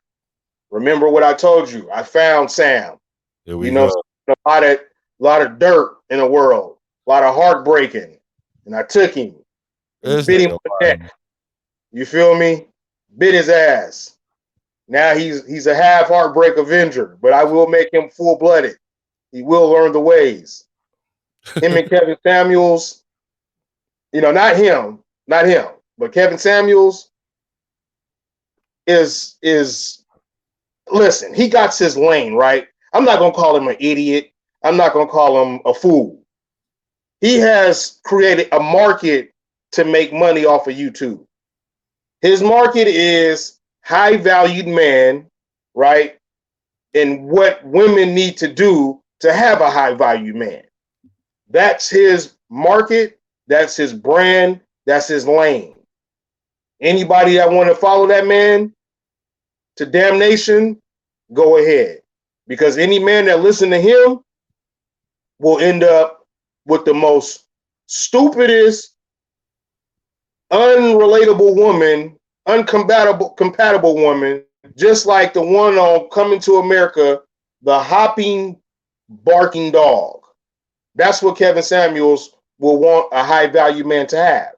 Remember what I told you? I found Sam. Here You we know, go. a lot of dirt in the world, a lot of heartbreaking, and I took him and This bit him nigga on the lying. neck. You feel me? Bit his ass. Now he's a half heartbreak avenger, but I will make him full blooded. He will learn the ways. Him and Kevin Samuels, not him, but Kevin Samuels is listen, he got his lane, right? I'm not gonna call him an idiot. I'm not gonna call him a fool. He has created a market to make money off of YouTube. His market is high valued man, right? And what women need to do to have a high value man. That's his market, that's his brand, that's his lane. Anybody that want to follow that man to damnation, go ahead. Because any man that listen to him will end up with the most stupidest, unrelatable woman, compatible woman, just like the one on Coming to America, the hopping, barking dog. That's what Kevin Samuels will want a high value man to have.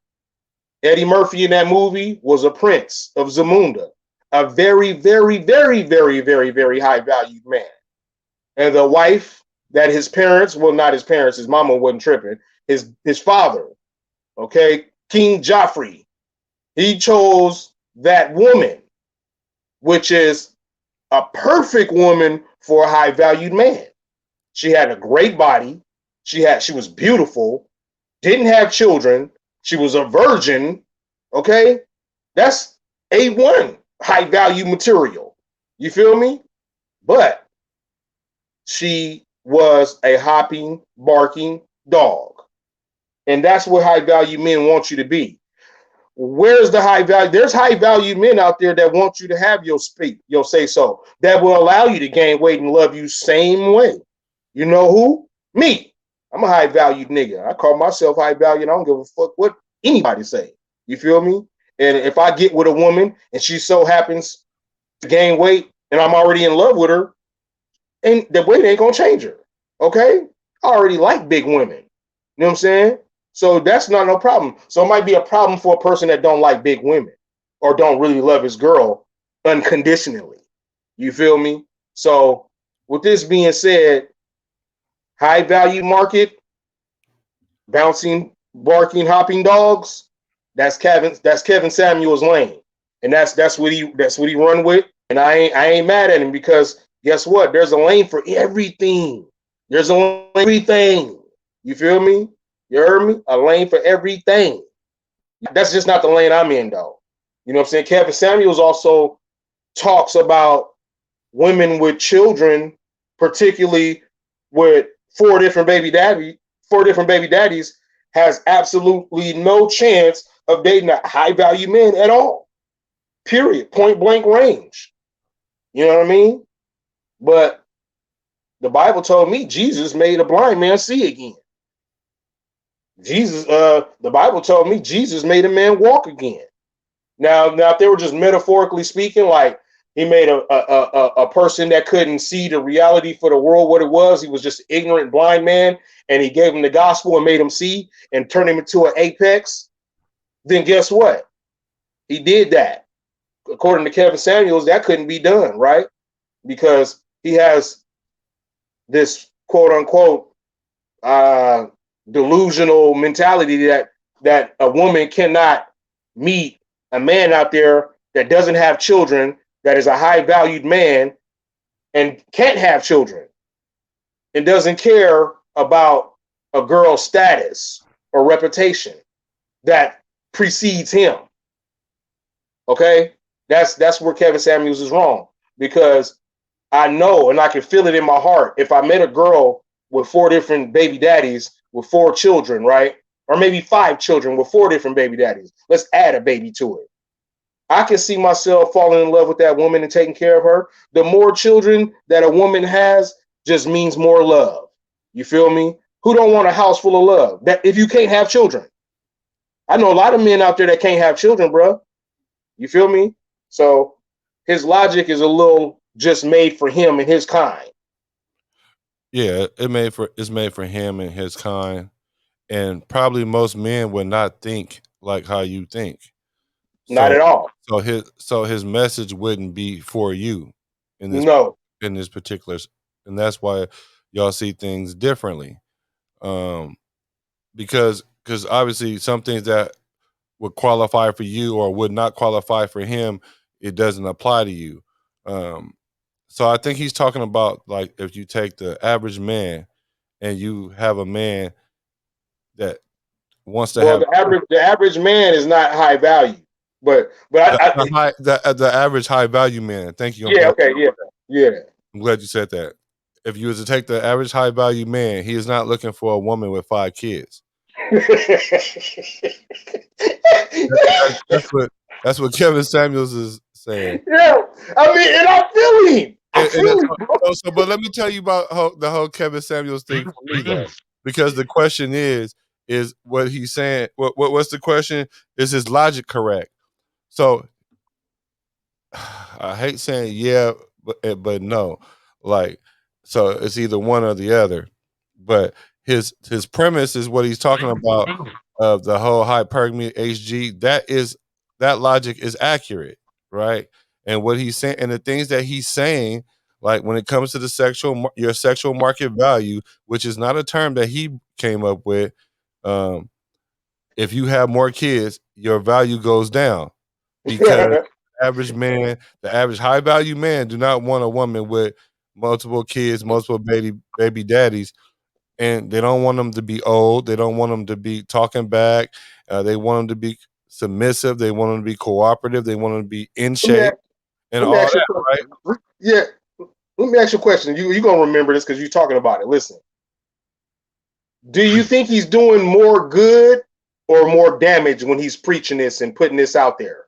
Eddie Murphy in that movie was a prince of Zamunda, a very, very, very, very, very, very high valued man. And the wife that his parents, well, not his parents, his mama wasn't tripping, his father, okay, King Joffrey, he chose that woman, which is a perfect woman for a high valued man. She had a great body. She was beautiful, didn't have children. She was a virgin. Okay. That's A1 high value material. You feel me? But she was a hopping, barking dog. And that's what high value men want you to be. Where's the high value? There's high value men out there that want you to have your speak, your say so, that will allow you to gain weight and love you same way. You know who? Me. I'm a high valued nigga. I call myself high valued. I don't give a fuck what anybody say. You feel me? And if I get with a woman and she so happens to gain weight and I'm already in love with her, and the weight ain't gonna change her. Okay? I already like big women. You know what I'm saying? So that's not no problem. So it might be a problem for a person that don't like big women or don't really love his girl unconditionally. You feel me? So with this being said, high value market, bouncing, barking, hopping dogs, that's Kevin Samuel's lane. And that's what he run with. And I ain't mad at him because guess what? There's a lane for everything. There's a lane for everything. You feel me? You heard me? A lane for everything. That's just not the lane I'm in, though. You know what I'm saying? Kevin Samuels also talks about women with children, particularly with four different baby daddies, has absolutely no chance of dating a high value man at all. Period. Point blank range. You know what I mean? But the Bible told me Jesus made a blind man see again. The Bible told me Jesus made a man walk again. Now, if they were just metaphorically speaking, like he made a person that couldn't see the reality for the world what it was, he was just an ignorant blind man, and he gave him the gospel and made him see and turned him into an apex, then guess what? He did that. According to Kevin Samuels, that couldn't be done, right? Because he has this quote unquote delusional mentality that a woman cannot meet a man out there that doesn't have children, that is a high valued man and can't have children and doesn't care about a girl's status or reputation that precedes him. Okay? That's where Kevin Samuels is wrong, because I know and I can feel it in my heart. If I met a girl with four different baby daddies with four children, right? Or maybe five children with four different baby daddies. Let's add a baby to it. I can see myself falling in love with that woman and taking care of her. The more children that a woman has just means more love. You feel me? Who don't want a house full of love? That if you can't have children. I know a lot of men out there that can't have children, bro. You feel me? So his logic is a little just made for him and his kind. Yeah, it's made for him and his kind, and probably most men would not think like how you think. Not at all. So his message wouldn't be for you in this particular, and that's why y'all see things differently. Because obviously some things that would qualify for you or would not qualify for him, it doesn't apply to you. So I think he's talking about, like, if you take the average man and you have a man that wants to have the average man is not high value, but the average high value man. Thank you. I'm glad you said that. If you was to take the average high value man, he is not looking for a woman with 5 kids. That's what Kevin Samuels is saying. Yeah, I mean, and I feel him. But let me tell you about the whole Kevin Samuels thing for me, though, because the question is what he's saying. What's the question? Is his logic correct? So I hate saying yeah, but no. Like, so it's either one or the other. But his premise is what he's talking about of the whole hypergamy HG. That logic is accurate, right? And what he's saying, and the things that he's saying, like when it comes to the your sexual market value, which is not a term that he came up with. If you have more kids, your value goes down, because the average high value man do not want a woman with multiple kids, multiple baby daddies, and they don't want them to be old. They don't want them to be talking back. They want them to be submissive. They want them to be cooperative. They want them to be in shape and all that, right? Yeah. Let me ask you a question. You're going to remember this because you're talking about it. Listen. Do you think he's doing more good or more damage when he's preaching this and putting this out there?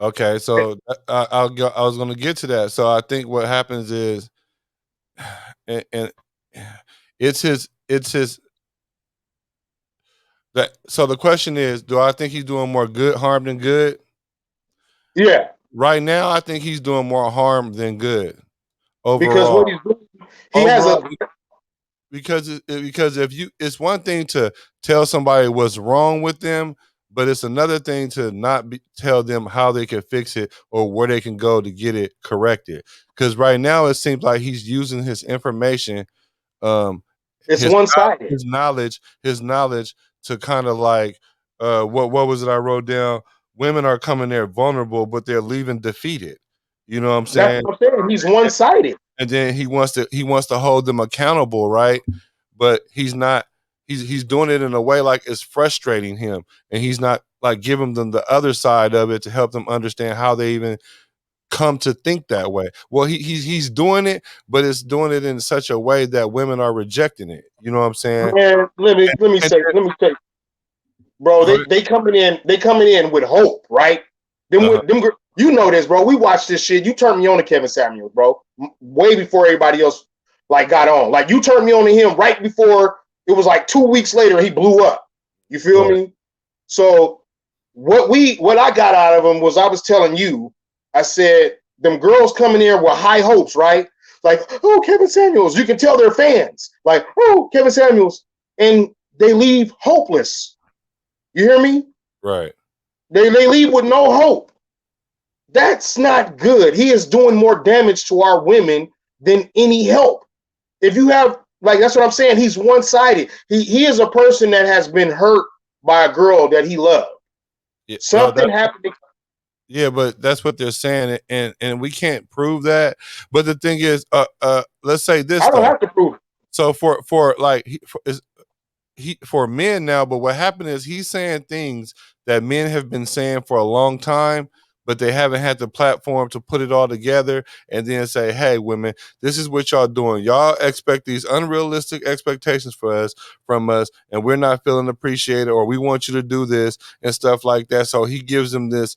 Okay, so I was going to get to that. So I think what happens is, and it's his that. So the question is, do I think he's doing more harm than good? Yeah. Right now, I think he's doing more harm than good. Overall, because what he's doing, he has a. Because if it's one thing to tell somebody what's wrong with them, but it's another thing to not tell them how they can fix it or where they can go to get it corrected. Because right now it seems like he's using his information, it's one-sided. His knowledge to kind of like, what was it I wrote down? Women are coming there vulnerable, but they're leaving defeated. You know what I'm saying? That's what I'm saying. He's one-sided. And then he wants to hold them accountable, right? But he's not. He's doing it in a way like it's frustrating him, and he's not like giving them the other side of it to help them understand how they even come to think that way. Well, he's doing it, but it's doing it in such a way that women are rejecting it. You know what I'm saying? Man, let me And say, bro, go ahead. they coming in with hope, right? Them Uh-huh. with them, you know this, bro. We watched this shit. You turned me on to Kevin Samuels, bro, way before everybody else like got on. Like you turned me on to him right before it was like 2 weeks later he blew up. You feel Right. me? So what I got out of him was I was telling you, I said them girls coming in with high hopes, right? Like, oh, Kevin Samuels. You can tell they're fans. Like, oh, Kevin Samuels. And they leave hopeless. You hear me? Right. They leave with no hope. That's not good. He is doing more damage to our women than any help. If you have, like, that's what I'm saying. He's one-sided. He is a person that has been hurt by a girl that he loved. Yeah, well, Something happened. yeah, but that's what they're saying, and we can't prove that. But the thing is, let's say this I don't though. have to prove it. So for like for men now, but what happened is he's saying things that men have been saying for a long time, but they haven't had the platform to put it all together and then say, hey, women, this is what y'all doing. Y'all expect these unrealistic expectations from us, and we're not feeling appreciated, or we want you to do this and stuff like that. So he gives them this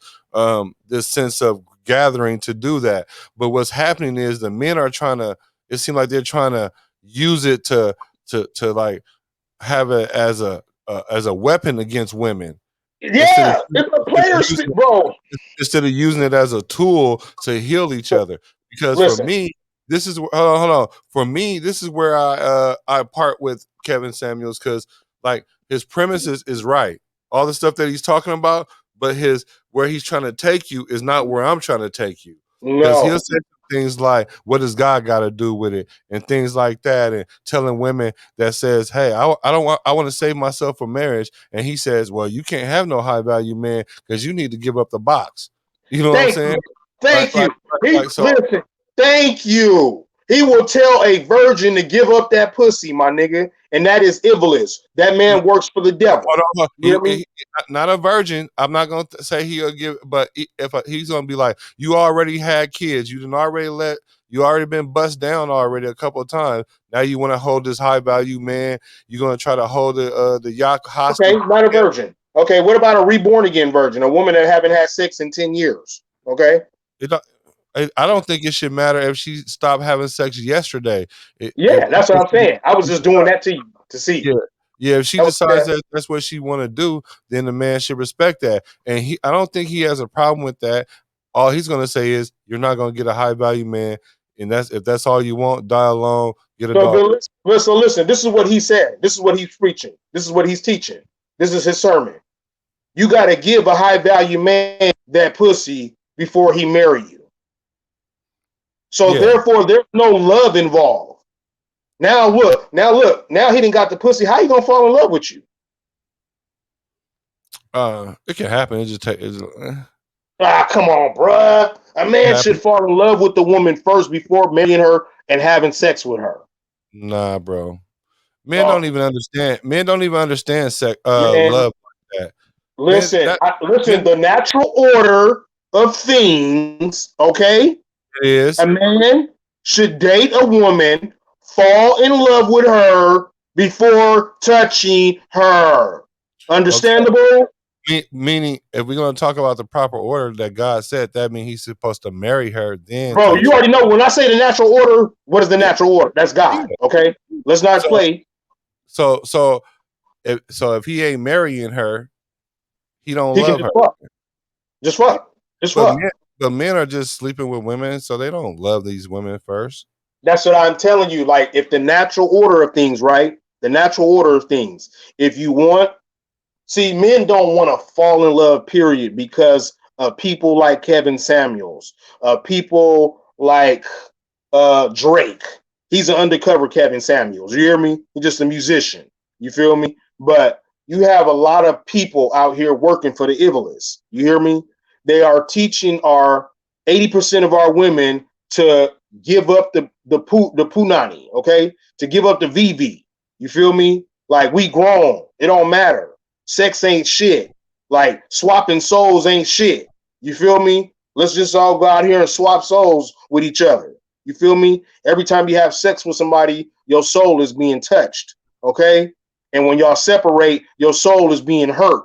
sense of gathering to do that. But what's happening is the men are trying to, it seems like they're trying to use it to like have it as a weapon against women instead of Yeah, it's a player using spit, bro. instead of using it as a tool to heal each other. Because for Listen, me, this is hold on. For me, this is where I part with Kevin Samuels, because like his premise is right. All the stuff that he's talking about, but his where he's trying to take you is not where I'm trying to take you. Because he'll no. say things like, "What does God got to do with it?" and things like that, and telling women that says, "Hey, I don't want, I want to save myself for marriage," and he says, "Well, you can't have no high value man because you need to give up the box." You know what I'm Thank you. saying? Like, Thank like, you. He like so. listen. Thank you. He will tell a virgin to give up that pussy, my nigga, and that is E.B.H. That He, man works for the devil. hold on, You hear me? not a virgin. I'm not gonna say he'll give, but if he's gonna be like, you already had kids, you already been bust down already a couple of times. Now you want to hold this high value man. You're gonna try to hold the yacht Okay, hostage. not a virgin. Okay, what about a reborn again virgin? A woman that haven't had sex in 10 years. Okay. It don't, I don't think it should matter if she stopped having sex yesterday. Yeah, that's what I'm saying. I was just doing that to you to see. Yeah, yeah. If she That was decides that. that that's what she want to do, then the man should respect that. And I don't think he has a problem with that. All he's gonna say is, "You're not gonna get a high value man, and that's if that's all you want. Die alone, get a So, dog." but listen. This is what he said. This is what he's preaching. This is what he's teaching. This is his sermon. You got to give a high value man that pussy before he marry you. So Yeah, therefore, there's no love involved. Now look, now he didn't got the pussy. How you gonna fall in love with you? it can happen. It just takes. Ah, come on, bruh. A man should Happen. fall in love with the woman first before marrying her and having sex with her. Nah, bro. Men Uh, don't even understand. Men don't even understand man, love like that. Men listen, that men listen. The natural order of things, okay? A is man should date a woman, fall in love with her before touching her. okay. Understandable? Meaning, if we're going to talk about the proper order that God said, that means He's supposed to marry her, then Bro, you touch. already know when I say the natural order, what is the Yeah, natural order? That's yeah. God, okay? Let's not So, play. if He ain't marrying her, He don't He can love just her. fuck. Just Yeah, fuck. Just but fuck. men are just sleeping with women, so they don't love these women first. That's what I'm telling you. Like, if the natural order of things, right? The natural order of things. If you want, see, men don't want to fall in love, period, because of people like Kevin Samuels, people like Drake. He's an undercover Kevin Samuels. You hear me? He's just a musician. You feel me? But you have a lot of people out here working for the E.B.H. You hear me? They are teaching our 80% of our women to give up the punani, okay? To give up the VV. You feel me? Like, we grown. It don't matter. Sex ain't shit. Like, swapping souls ain't shit. You feel me? Let's just all go out here and swap souls with each other. You feel me? Every time you have sex with somebody, your soul is being touched. Okay? And when y'all separate, your soul is being hurt.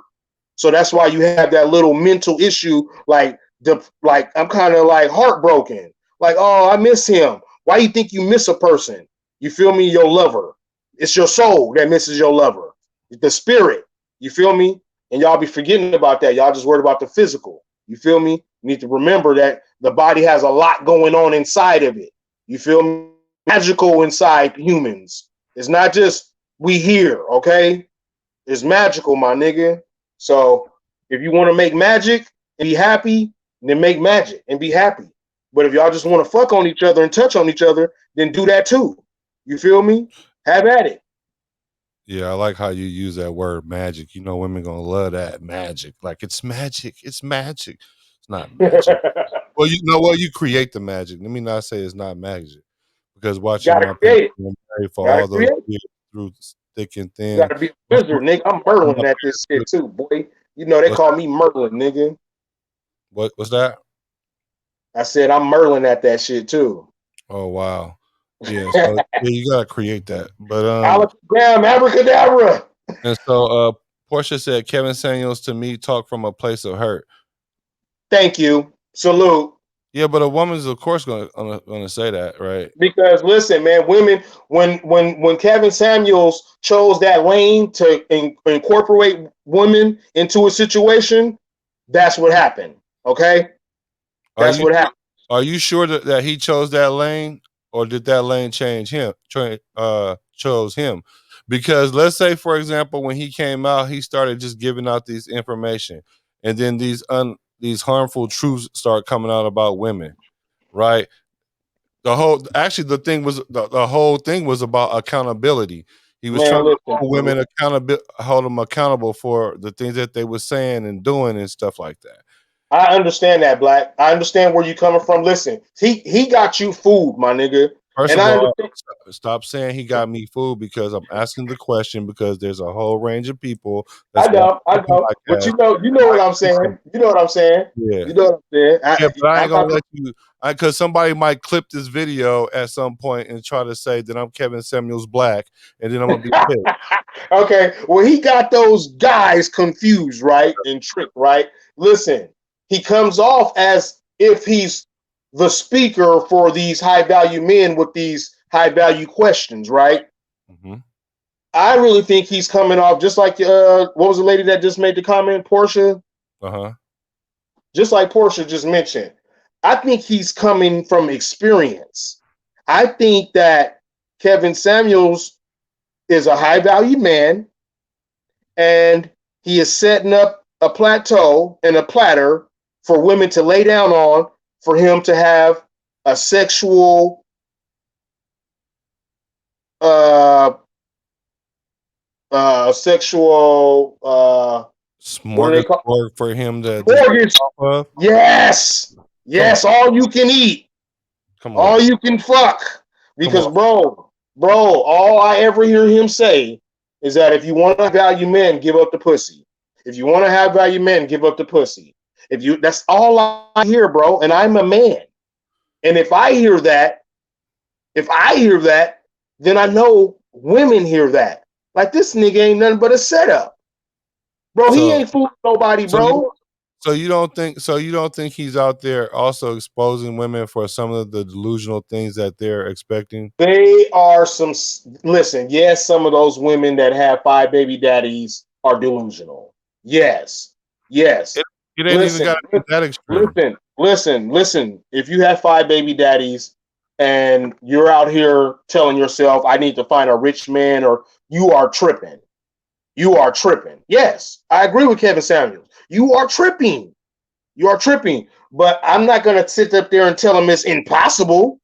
So that's why you have that little mental issue, like I'm kind of like heartbroken. Like, oh, I miss him. Why you think you miss a person? You feel me? Your lover. It's your soul that misses your lover. The spirit. You feel me? And y'all be forgetting about that. Y'all just worried about the physical. You feel me? You need to remember that the body has a lot going on inside of it. You feel me? Magical inside humans. It's not just we here, okay? It's magical, my nigga. So if you want to make magic and be happy, then make magic and be happy. But if y'all just want to fuck on each other and touch on each other, then do that too. You feel me? Have at it. Yeah, I like how you use that word magic. You know, women gonna love that magic. Like it's magic. It's magic. It's not magic. Well, you know what? You create the magic. Let me not say it's not magic, because watching Gotta my create it. parents married for Gotta all those create it. years through thick and You thin. gotta be a wizard, nigga. I'm Merlin at this shit too, boy. You know they call me Merlin, nigga. What was that? I said I'm Merlin at that shit too. Oh wow. Yeah, so yeah, you gotta create that. But Alakazam, abracadabra. and so Portia said Kevin Samuels to me talk from a place of hurt. Thank you. Salute. Yeah, but a woman's of course gonna say that, right? Because listen, man, women, when Kevin Samuels chose that lane to incorporate women into a situation, that's what happened. Okay, that's what happened. Are you sure that he chose that lane, or did that lane chose him? Because let's say, for example, when he came out, he started just giving out these information, and then these harmful truths start coming out about women, right? The whole thing was about accountability. He was Man, trying to listen, hold women hold them accountable for the things that they were saying and doing and stuff like that. I understand that, Black. I understand where you're coming from. Listen, he got you fooled, my nigga. First And of I all, understand. stop saying he got me fooled, because I'm asking the question, because there's a whole range of people I that's watching know, I the know. But podcast. you know what I'm saying. You know what I'm saying. Yeah. You know what I'm saying. Yeah, but I ain't I'm gonna not. let you, because somebody might clip this video at some point and try to say that I'm Kevin Samuels black, and then I'm gonna be pissed. Okay, well, he got those guys confused, right? And tricked, right? Listen, he comes off as if he's the speaker for these high value men with these high value questions, right? Mm-hmm. I really think he's coming off just like what was the lady that just made the comment, Portia? Uh-huh. Just like Portia just mentioned. I think he's coming from experience. I think that Kevin Samuels is a high value man, and he is setting up a plateau and a platter for women to lay down on, for him to have a sexual sexual what do they call Smorgasbord for him to just mortgage? off of. Yes, yes, all you can eat, Come on. all you can fuck. Because bro, all I ever hear him say is that if you want to value men, give up the pussy. If you want to have value men, give up the pussy. That's all I hear, bro. And I'm a man. And if I hear that, then I know women hear that. Like, this nigga ain't nothing but a setup. Bro, he ain't fooling nobody, bro. So you don't think he's out there also exposing women for some of the delusional things that they're expecting? They are listen, yes, some of those women that have 5 baby daddies are delusional. Yes. It ain't even got to be that extreme. Listen. If you have 5 baby daddies and you're out here telling yourself, I need to find a rich man, or you are tripping. You are tripping. Yes, I agree with Kevin Samuels. You are tripping. You are tripping. But I'm not going to sit up there and tell him it's impossible.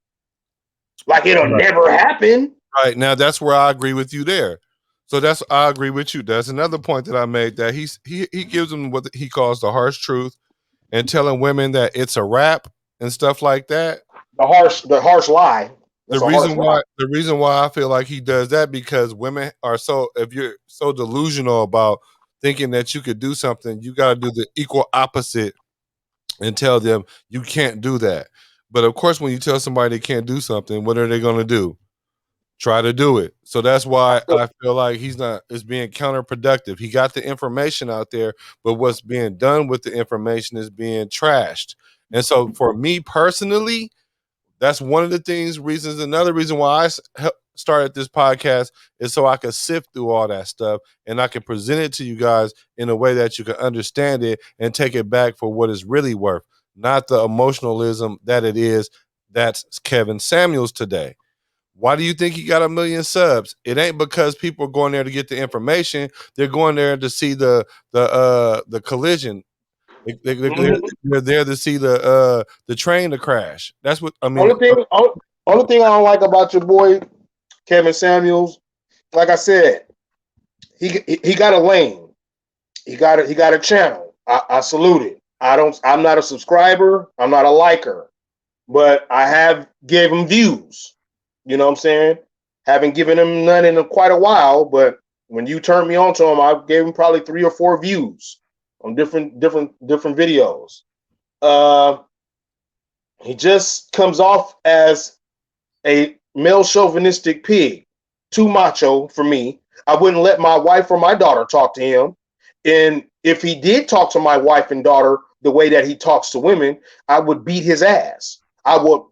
Like it'll never happen. Right. Now that's where I agree with you there. So I agree with you. That's another point that I made, that he gives them what he calls the harsh truth, and telling women that it's a rap and stuff like that. The harsh lie. The reason why I feel like he does that, because women are if you're so delusional about thinking that you could do something, you got to do the equal opposite and tell them you can't do that. But of course, when you tell somebody they can't do something, what are they going to do? Try to do it. So that's why I feel like it's being counterproductive. He got the information out there, but what's being done with the information is being trashed. And so for me personally, that's one of the reasons. Another reason why I started this podcast is so I could sift through all that stuff and I can present it to you guys in a way that you can understand it and take it back for what it's really worth, not the emotionalism that it is. That's Kevin Samuels today. Why do you think he got 1 million subs? It ain't because people are going there to get the information. They're going there to see the collision. They're there to see the train to crash. That's what I mean. Only thing I don't like about your boy Kevin Samuels, like I said, he got a lane. He got a channel. I salute it. I'm not a subscriber. I'm not a liker, but I have gave him views. You know what I'm saying? Haven't given him none in quite a while, but when you turned me on to him, I gave him probably 3 or 4 views on different videos. He just comes off as a male chauvinistic pig, too macho for me. I wouldn't let my wife or my daughter talk to him. And if he did talk to my wife and daughter the way that he talks to women, I would beat his ass. I would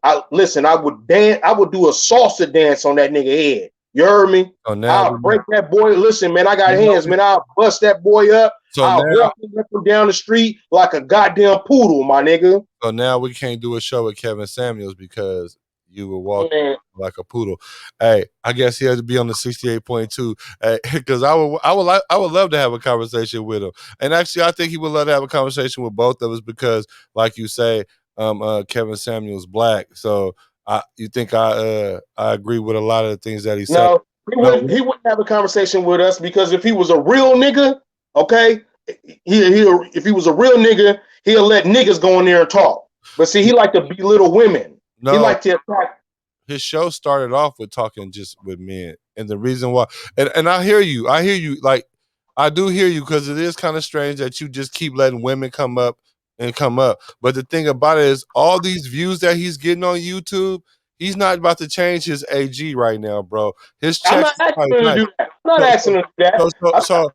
dance. I would do a salsa dance on that nigga head. You heard me? I'll break that boy. Listen, man, I got hands, man. I'll bust that boy up. I'll walk him down the street like a goddamn poodle, my nigga. So now we can't do a show with Kevin Samuels because you were walking like a poodle. Hey, I guess he had to be on the 68.2 because I would love to have a conversation with him. And actually, I think he would love to have a conversation with both of us because, like you say, Kevin Samuels black. So you think I agree with a lot of the things that he said? No, he wouldn't have a conversation with us because if he was a real nigga, okay, if he was a real nigga, he'll let niggas go in there and talk. But see, he like to belittle women. No, he like to attack. His show started off with talking just with men, and the reason why, and I hear you, like I do hear you because it is kind of strange that you just keep letting women come up. But the thing about it is all these views that he's getting on YouTube, he's not about to change his AG right now, bro. His checks. I'm not asking him to do that. I'm not asking him to do that. So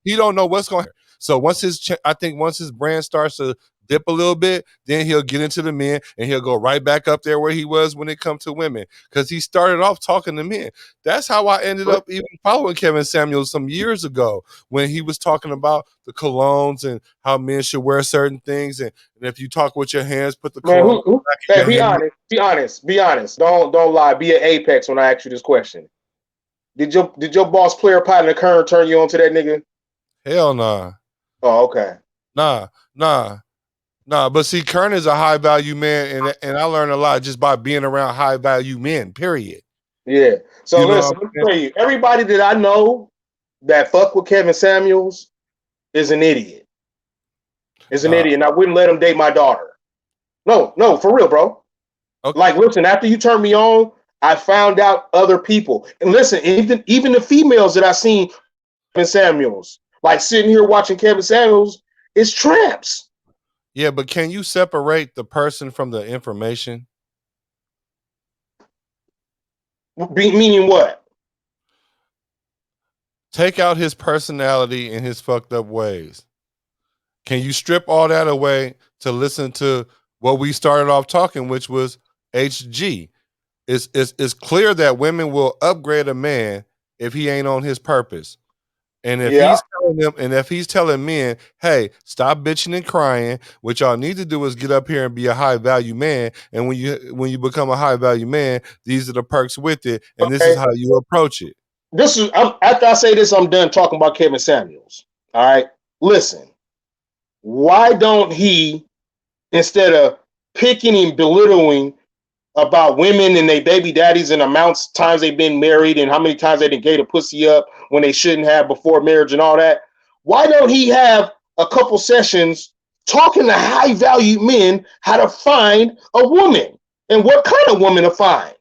he don't know what's going on. So once I think once his brand starts to dip a little bit, then he'll get into the men and he'll go right back up there where he was when it comes to women. Because he started off talking to men. That's how I ended up even following Kevin Samuels some years ago when he was talking about the colognes and how men should wear certain things. And if you talk with your hands, put the cologne back in your hand. Be honest. Don't lie. Be an apex when I ask you this question. Did your boss player partner Kern turn you on to that nigga? Hell nah. Oh, okay. Nah. But see, Kern is a high value man, and I learned a lot just by being around high value men. Period. Yeah. So listen, let me tell you, everybody that I know that fuck with Kevin Samuels is an idiot. Is an idiot, and I wouldn't let him date my daughter. No, for real, bro. Okay. Like, listen, after you turned me on, I found out other people, and listen, even the females that I seen Kevin Samuels. Like sitting here watching Kevin Samuels is tramps. Yeah, but can you separate the person from the information? Meaning what? Take out his personality and his fucked up ways. Can you strip all that away to listen to what we started off talking, which was HG? It's clear that women will upgrade a man if he ain't on his purpose. And if he's telling them, and if he's telling men, hey, stop bitching and crying, what y'all need to do is get up here and be a high value man. And when you become a high value man, these are the perks with it, and this is how you approach it. After I say this, I'm done talking about Kevin Samuels. All right, listen. Why don't he, instead of picking and belittling about women and their baby daddies and amounts of times they've been married and how many times they done gave a pussy up when they shouldn't have before marriage and all that, why don't he have a couple sessions talking to high value men how to find a woman and what kind of woman to find?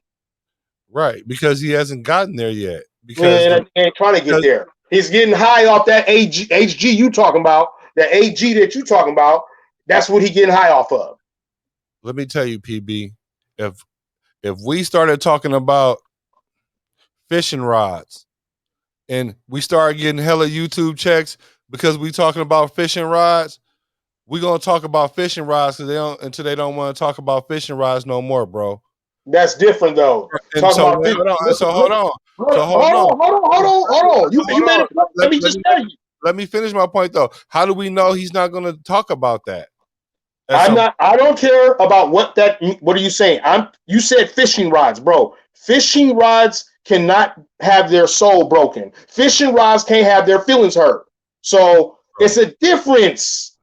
Right, because he hasn't gotten there yet. Because and trying to get there. He's getting high off that HG you talking about the AG that you talking about, that's what he getting high off of. Let me tell you, PB, if we started talking about fishing rods and we started getting hella YouTube checks because we talking about fishing rods, we're gonna talk about fishing rods until they don't want to talk about fishing rods no more, bro. That's different though. And Talking so about hold on. So hold on. Hold on. You made a point. Let me just tell you. Let me finish my point though. How do we know he's not gonna talk about that? I don't care about what are you saying? You said fishing rods, bro. Fishing rods cannot have their soul broken. Fishing rods can't have their feelings hurt. So it's a difference.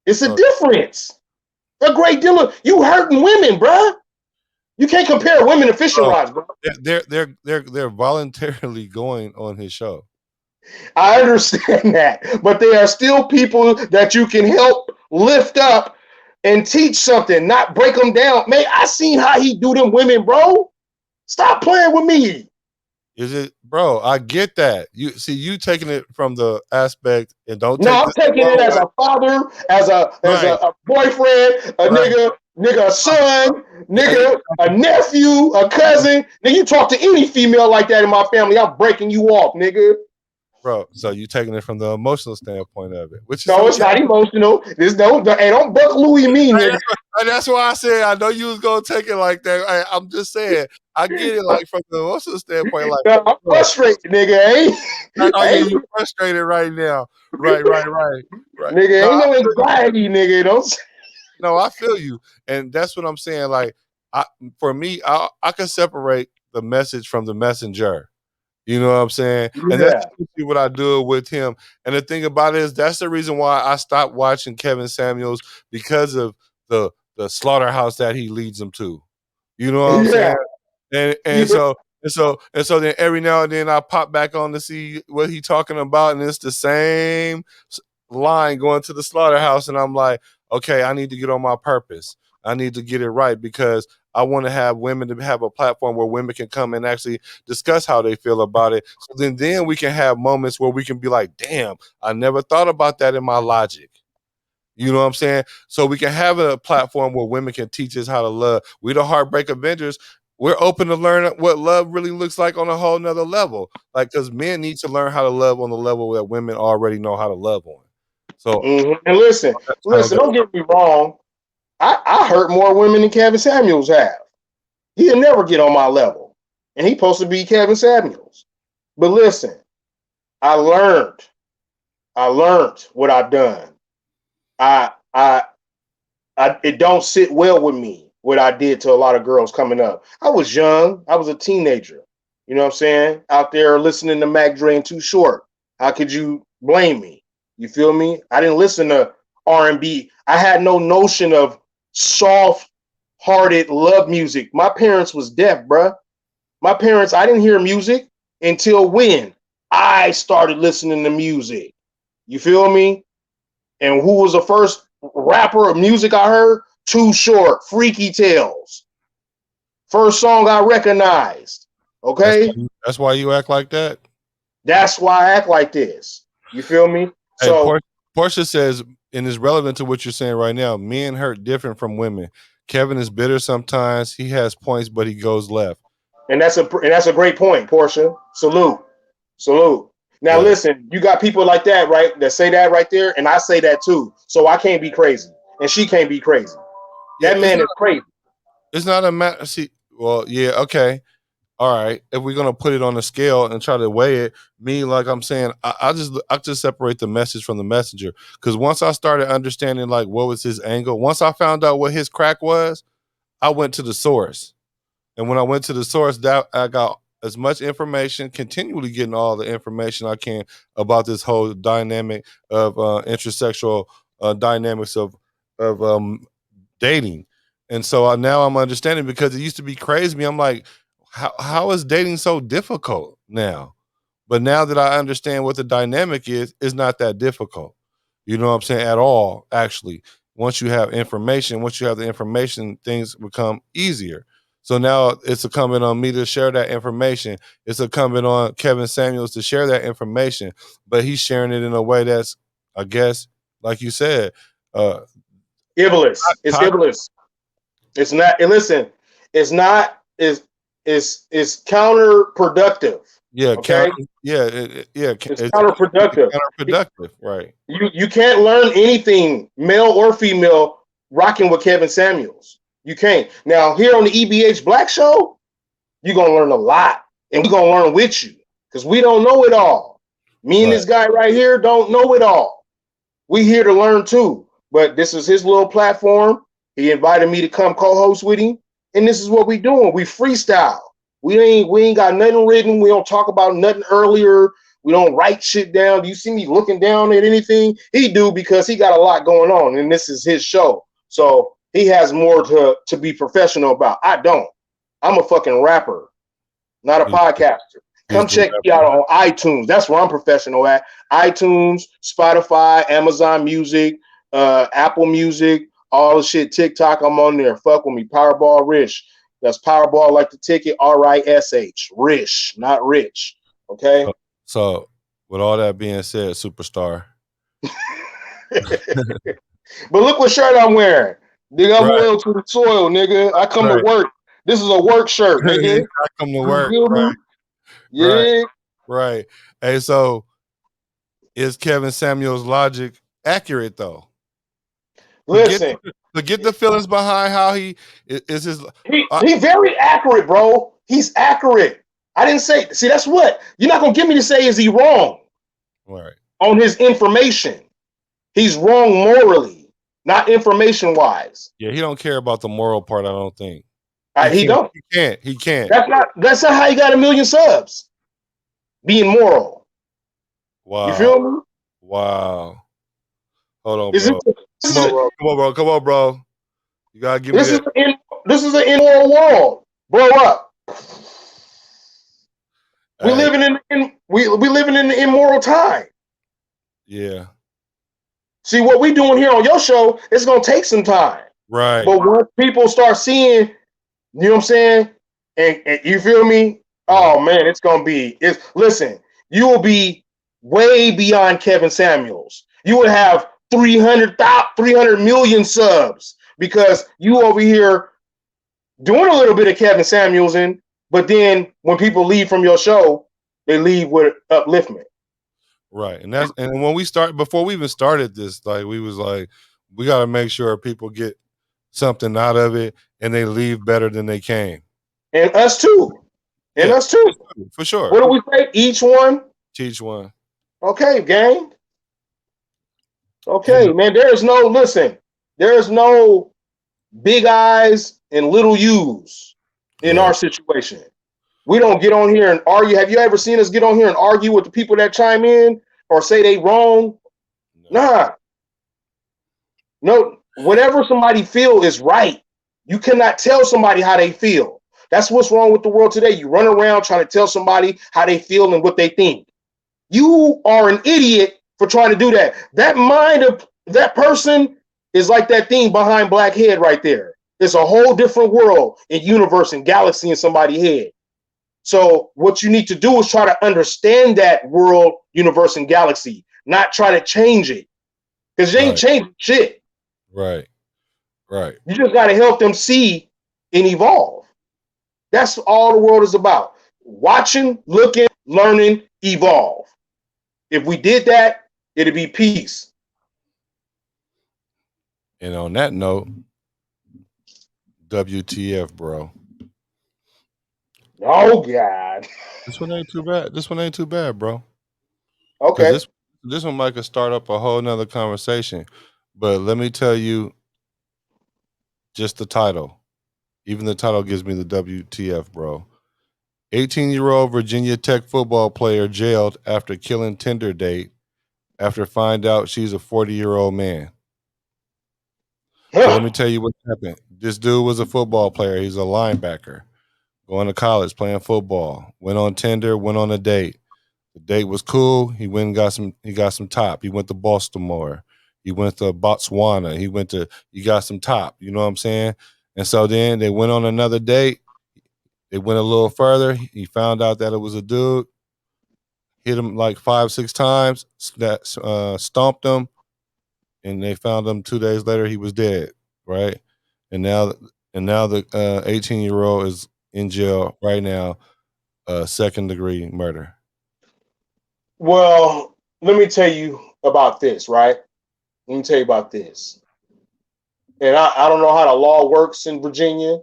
It's a difference. A great deal of you hurting women, bro. You can't compare women to fishing rods, bro. They're voluntarily going on his show. I understand that, but they are still people that you can help lift up and teach something, not break them down. Man, I seen how he do them women, bro. Stop playing with me. Is it, bro? I get that. You taking it from the aspect, and don't. No, I'm taking it as a father, as a boyfriend, nigga, a son, nigga, a nephew, a cousin. Then you talk to any female like that in my family, I'm breaking you off, nigga. Bro, so you taking it from the emotional standpoint of it, which is no, it's not emotional. Don't Buck Louie me, nigga. That's why I said I know you was gonna take it like that. I'm just saying I get it, like from the emotional standpoint. Like no, I'm frustrated, nigga. You frustrated right now? Right. Nigga, ain't no anxiety, nigga. Don't. No, I feel you, and that's what I'm saying. Like, for me, I can separate the message from the messenger. You know what I'm saying? Yeah. And that's what I do with him. And the thing about it is that's the reason why I stopped watching Kevin Samuels, because of the slaughterhouse that he leads them to. You know what I'm saying? And so then every now and then I pop back on to see what he's talking about, and it's the same line going to the slaughterhouse, and I'm like, okay, I need to get on my purpose. I need to get it right, because I want to have women to have a platform where women can come and actually discuss how they feel about it. So then we can have moments where we can be like, damn, I never thought about that in my logic. You know what I'm saying? So we can have a platform where women can teach us how to love. We the Heartbreak Avengers. We're open to learn what love really looks like on a whole nother level. Like, because men need to learn how to love on the level that women already know how to love on. So, and listen, don't get me wrong. I hurt more women than Kevin Samuels have. He'll never get on my level. And he's supposed to be Kevin Samuels. But listen, I learned what I've done. It don't sit well with me what I did to a lot of girls coming up. I was young. I was a teenager. You know what I'm saying? Out there listening to Mac Dre and Too Short. How could you blame me? You feel me? I didn't listen to R&B. I had no notion of soft-hearted love music. My parents was deaf, bruh. My parents, I didn't hear music until when I started listening to music. You feel me? And who was the first rapper of music I heard? Too Short, Freaky Tales. First song I recognized. Okay? That's why you act like that? That's why I act like this. You feel me? Hey, So Portia says, and it's relevant to what you're saying right now, men hurt different from women. Kevin is bitter sometimes. He has points, but he goes left. And that's a great point, Portia. Salute. Now listen, you got people like that, right? That say that right there, and I say that too. So I can't be crazy, and she can't be crazy. That man is crazy. It's not a matter. See, well, yeah, okay, all right. If we're gonna put it on a scale and try to weigh it, me, like I'm saying, I just separate the message from the messenger. Because once I started understanding like what was his angle, once I found out what his crack was, I went to the source. And when I went to the source, that I got as much information, continually getting all the information I can about this whole dynamic of intersexual dynamics of dating. And so now I'm understanding, because it used to be crazy to me. I'm like, how is dating so difficult now? But now that I understand what the dynamic is, it's not that difficult. You know what I'm saying? At all, actually. Once you have the information, things become easier. So now it's incumbent on me to share that information. It's incumbent on Kevin Samuels to share that information, but he's sharing it in a way that's, I guess, like you said, Iblis. It's toxic. Iblis. It's not. And listen, it's not. It's counterproductive. Yeah, Okay, it's it's counterproductive. counterproductive, right? You can't learn anything, male or female, rocking with Kevin Samuels. You can't. Now here on the E.B.H. Black Show, you're gonna learn a lot, and we're gonna learn with you because we don't know it all. Me and Right. this guy right here don't know it all. We here to learn too. But this is his little platform. He invited me to come co-host with him, and this is what we doing. We freestyle. We ain't got nothing written. We don't talk about nothing earlier. We don't write shit down. Do you see me looking down at anything? He do because he got a lot going on, and this is his show. So he has more to be professional about. I don't. I'm a fucking rapper, not a He's, podcaster. he's Come the check me rapper. out on iTunes. That's where I'm professional at. iTunes, Spotify, Amazon Music, Apple Music, all the shit. TikTok, I'm on there. Fuck with me. Powerball Rish. That's Powerball like the ticket. RISH. Rish, not rich. Okay. So, with all that being said, superstar. But look what shirt I'm wearing. Nigga, I'm Right, loyal to the soil, nigga. I come to right. work. This is a work shirt, nigga. I come to You work. feel Right, me? right, Yeah. right. Hey, so is Kevin Samuel's logic accurate though? Forget Listen, forget the feelings behind how he is his. he very accurate, bro. He's accurate. I didn't say. See, that's what you're not gonna get me to say. Is he wrong Right. on his information? He's wrong morally, not information wise. Yeah, he don't care about the moral part. I don't think He don't. He can't. He can't. That's not how he got 1 million subs. Being moral. You Wow. feel me? Wow. Hold on, Is it? bro. Come on, bro. Come on, bro. Come on, bro. You gotta give me This is that. this is an immoral world. Grow up. We Hey, living we living in an immoral time. yeah. See what we doing here on your show, it's gonna take some time. Right. But once people start seeing, you know what I'm saying, and you feel me? Right. Oh man, it's gonna be. Listen, you will be way beyond Kevin Samuels. You would have 300 million subs because you over here doing a little bit of Kevin Samuels in, but then when people leave from your show, they leave with upliftment. Right. And when we start before we even started this, like we was like, we gotta make sure people get something out of it and they leave better than they came. And us too. And Yeah, us too. for sure. What do we say? Each one? Teach one. Okay, gang. And Okay, man. There is no big eyes and little U's in right. our situation. We don't get on here and argue. Have you ever seen us get on here and argue with the people that chime in or say they wrong? No. Nah. No, whatever somebody feel is right. You cannot tell somebody how they feel. That's what's wrong with the world today. You run around trying to tell somebody how they feel and what they think. You are an idiot for trying to do that. That mind of that person is like that thing behind Black Head right there. It's a whole different world and universe and galaxy in somebody's head. So what you need to do is try to understand that world, universe, and galaxy, not try to change it. Because they ain't changing shit. Right. Right. You just got to help them see and evolve. That's all the world is about. Watching, looking, learning, evolve. If we did that, it'd be peace. And on that note, WTF, bro. Oh God. This one ain't too bad. This one ain't too bad, bro. Because Okay. this one might could start up a whole nother conversation. But let me tell you just the title. Even the title gives me the WTF, bro. 18-year-old Virginia Tech football player jailed after killing Tinder date after find out she's a 40-year-old man. So let me tell you what happened. This dude was a football player. He's a linebacker, going to college, playing football. Went on Tinder, went on a date. The date was cool. He went and got some top. He went to Baltimore. He went to Botswana. He got some top. You know what I'm saying? And so then they went on another date. They went a little further. He found out that it was a dude. Hit him like 5-6 times. Stomped him. and they found him 2 days later. He was dead, right? And now the 18-year-old is in jail right now, second-degree murder. Well, let me tell you about this, right? Let me tell you about this. And I don't know how the law works in Virginia,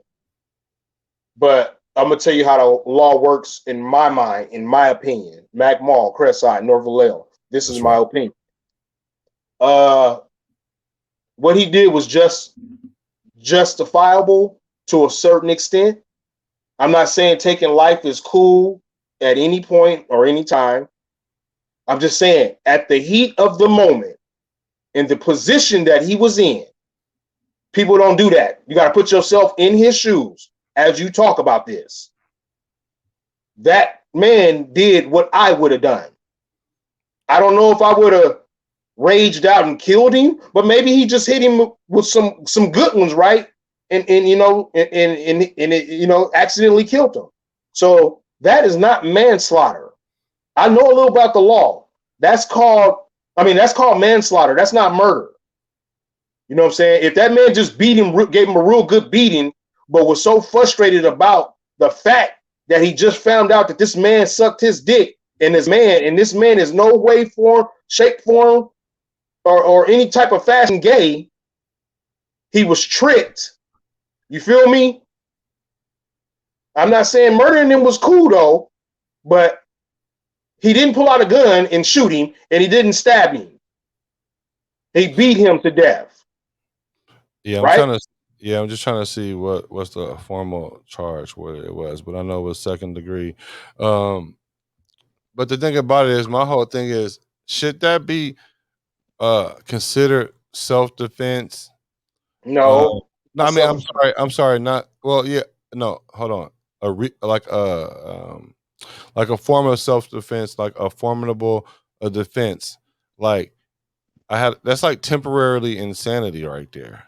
but I'm gonna tell you how the law works in my mind, in my opinion. Mac Mall, Cresside, North Vallejo. This is That's my right. opinion. What he did was just justifiable to a certain extent. I'm not saying taking life is cool at any point or any time. I'm just saying at the heat of the moment, in the position that he was in, people don't do that. You got to put yourself in his shoes as you talk about this. That man did what I would have done. I don't know if I would have raged out and killed him, but maybe he just hit him with some good ones, right? And it accidentally killed him. So that is not manslaughter. I know a little about the law. That's called manslaughter. That's not murder. You know what I'm saying? If that man just beat him, gave him a real good beating, but was so frustrated about the fact that he just found out that this man sucked his dick, and this man is no way, form, shape, form, or any type of fashion gay. He was tricked. You feel me? I'm not saying murdering him was cool though, but he didn't pull out a gun and shoot him, and he didn't stab him. He beat him to death. Yeah, Right? I'm just trying to see what's the formal charge, what it was, but I know it was second degree. But the thing about it is, my whole thing is, should that be considered self defense? No. No, I mean, I'm sorry, not well. Yeah, no, hold on. Like a form of self defense, like a formidable defense. Like that's like temporarily insanity right there.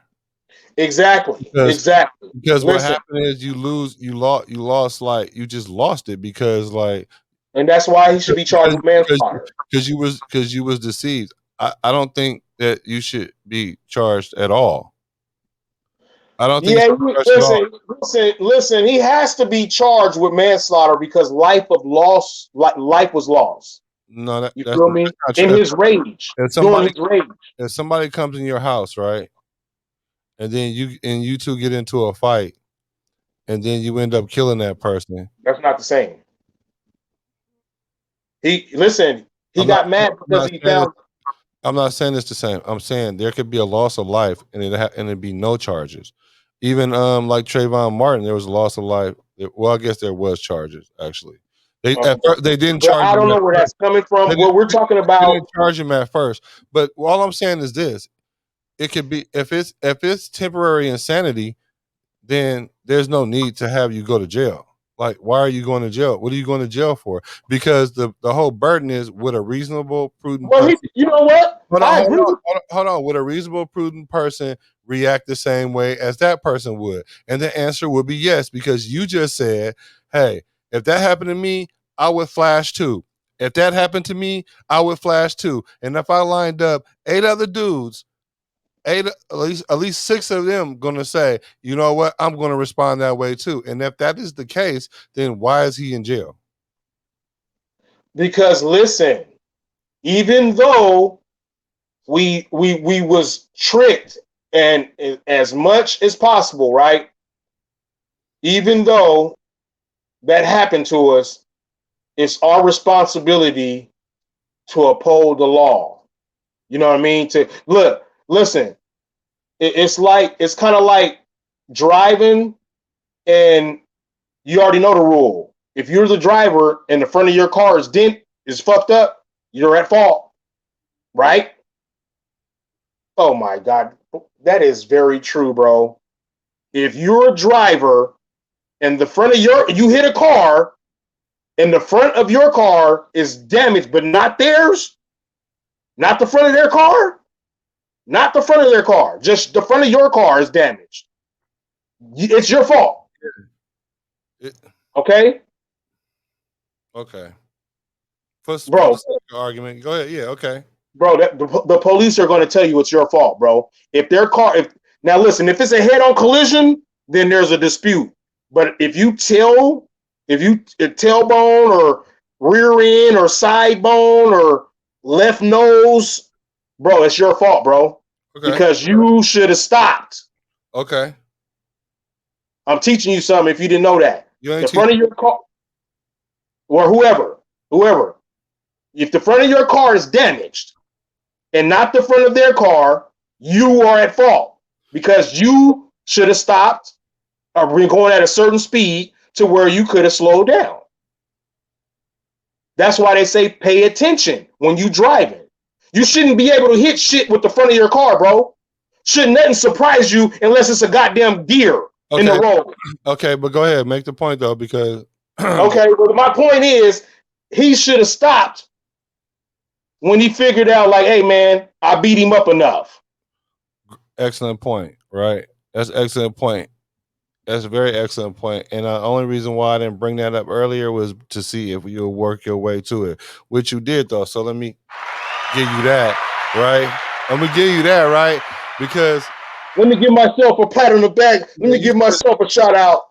Exactly. Because Exactly. what Listen, happened is you lost like you just lost it because like and that's why he should be charged with because manslaughter. you was deceived. I don't think that you should be charged at all. I don't think you Yeah, should be charged at all. listen. He has to be charged with manslaughter because life was lost. No, You feel me? that's not In true. his rage, If during somebody his rage. if somebody comes in your house, right, and then you two get into a fight, and then you end up killing that person. That's not the same. He I'm not got mad I'm because not he saying found. I'm not saying it's the same. I'm saying there could be a loss of life and it'd be no charges. Even like Trayvon Martin, there was a loss of life. Well, I guess there was charges actually. They uh, at first, they didn't but charge I him don't at know where first. that's coming They from. didn't, What we're talking they about. didn't charge him at first. But all I'm saying is this: it could be if it's temporary insanity, then there's no need to have you go to jail. Like, why are you going to jail? What are you going to jail for? Because the whole burden is with a reasonable, prudent Well, person. you know what? Hold on, I hold agree on, with. hold on, hold on. Would a reasonable, prudent person react the same way as that person would? And the answer would be yes, because you just said, hey, if that happened to me, I would flash too. If that happened to me, I would flash too. And if I lined up 8 other dudes, at least 6 of them gonna say, you know what, I'm gonna respond that way too. And if that is the case, then why is he in jail? Because listen, even though we was tricked, and as much as possible, right? Even though that happened to us, it's our responsibility to uphold the law. You know what I mean? To listen. It's kind of like driving, and you already know the rule. If you're the driver and the front of your car is fucked up, you're at fault, right? Oh my God, that is very true, bro. If you're a driver and you hit a car and the front of your car is damaged, but not theirs, not the front of their car, not the front of their car, just the front of your car is damaged. It's your fault. It, Okay, okay. For the bro. sake of argument, go ahead. Yeah, okay. bro. The police are going to tell you it's your fault, bro. If their car, if now listen, if it's a head-on collision, then there's a dispute. But if you tailbone or rear end or side bone or left nose, bro, it's your fault, bro, Okay. because you should have stopped. Okay. I'm teaching you something if you didn't know that. You ain't The front of your car, or whoever, if the front of your car is damaged and not the front of their car, you are at fault because you should have stopped or been going at a certain speed to where you could have slowed down. That's why they say pay attention when you driving. You shouldn't be able to hit shit with the front of your car, bro. Shouldn't nothing surprise you unless it's a goddamn deer in the road. Okay, but go ahead, make the point though, because okay, well, my point is he should have stopped when he figured out, like, hey man, I beat him up enough. Excellent point, right? That's excellent point. That's a very excellent point. And the only reason why I didn't bring that up earlier was to see if you'll work your way to it, which you did though. So let me give you that, right? Let me give you that, right? Because let me give myself a pat on the back. Let me give myself a shout out.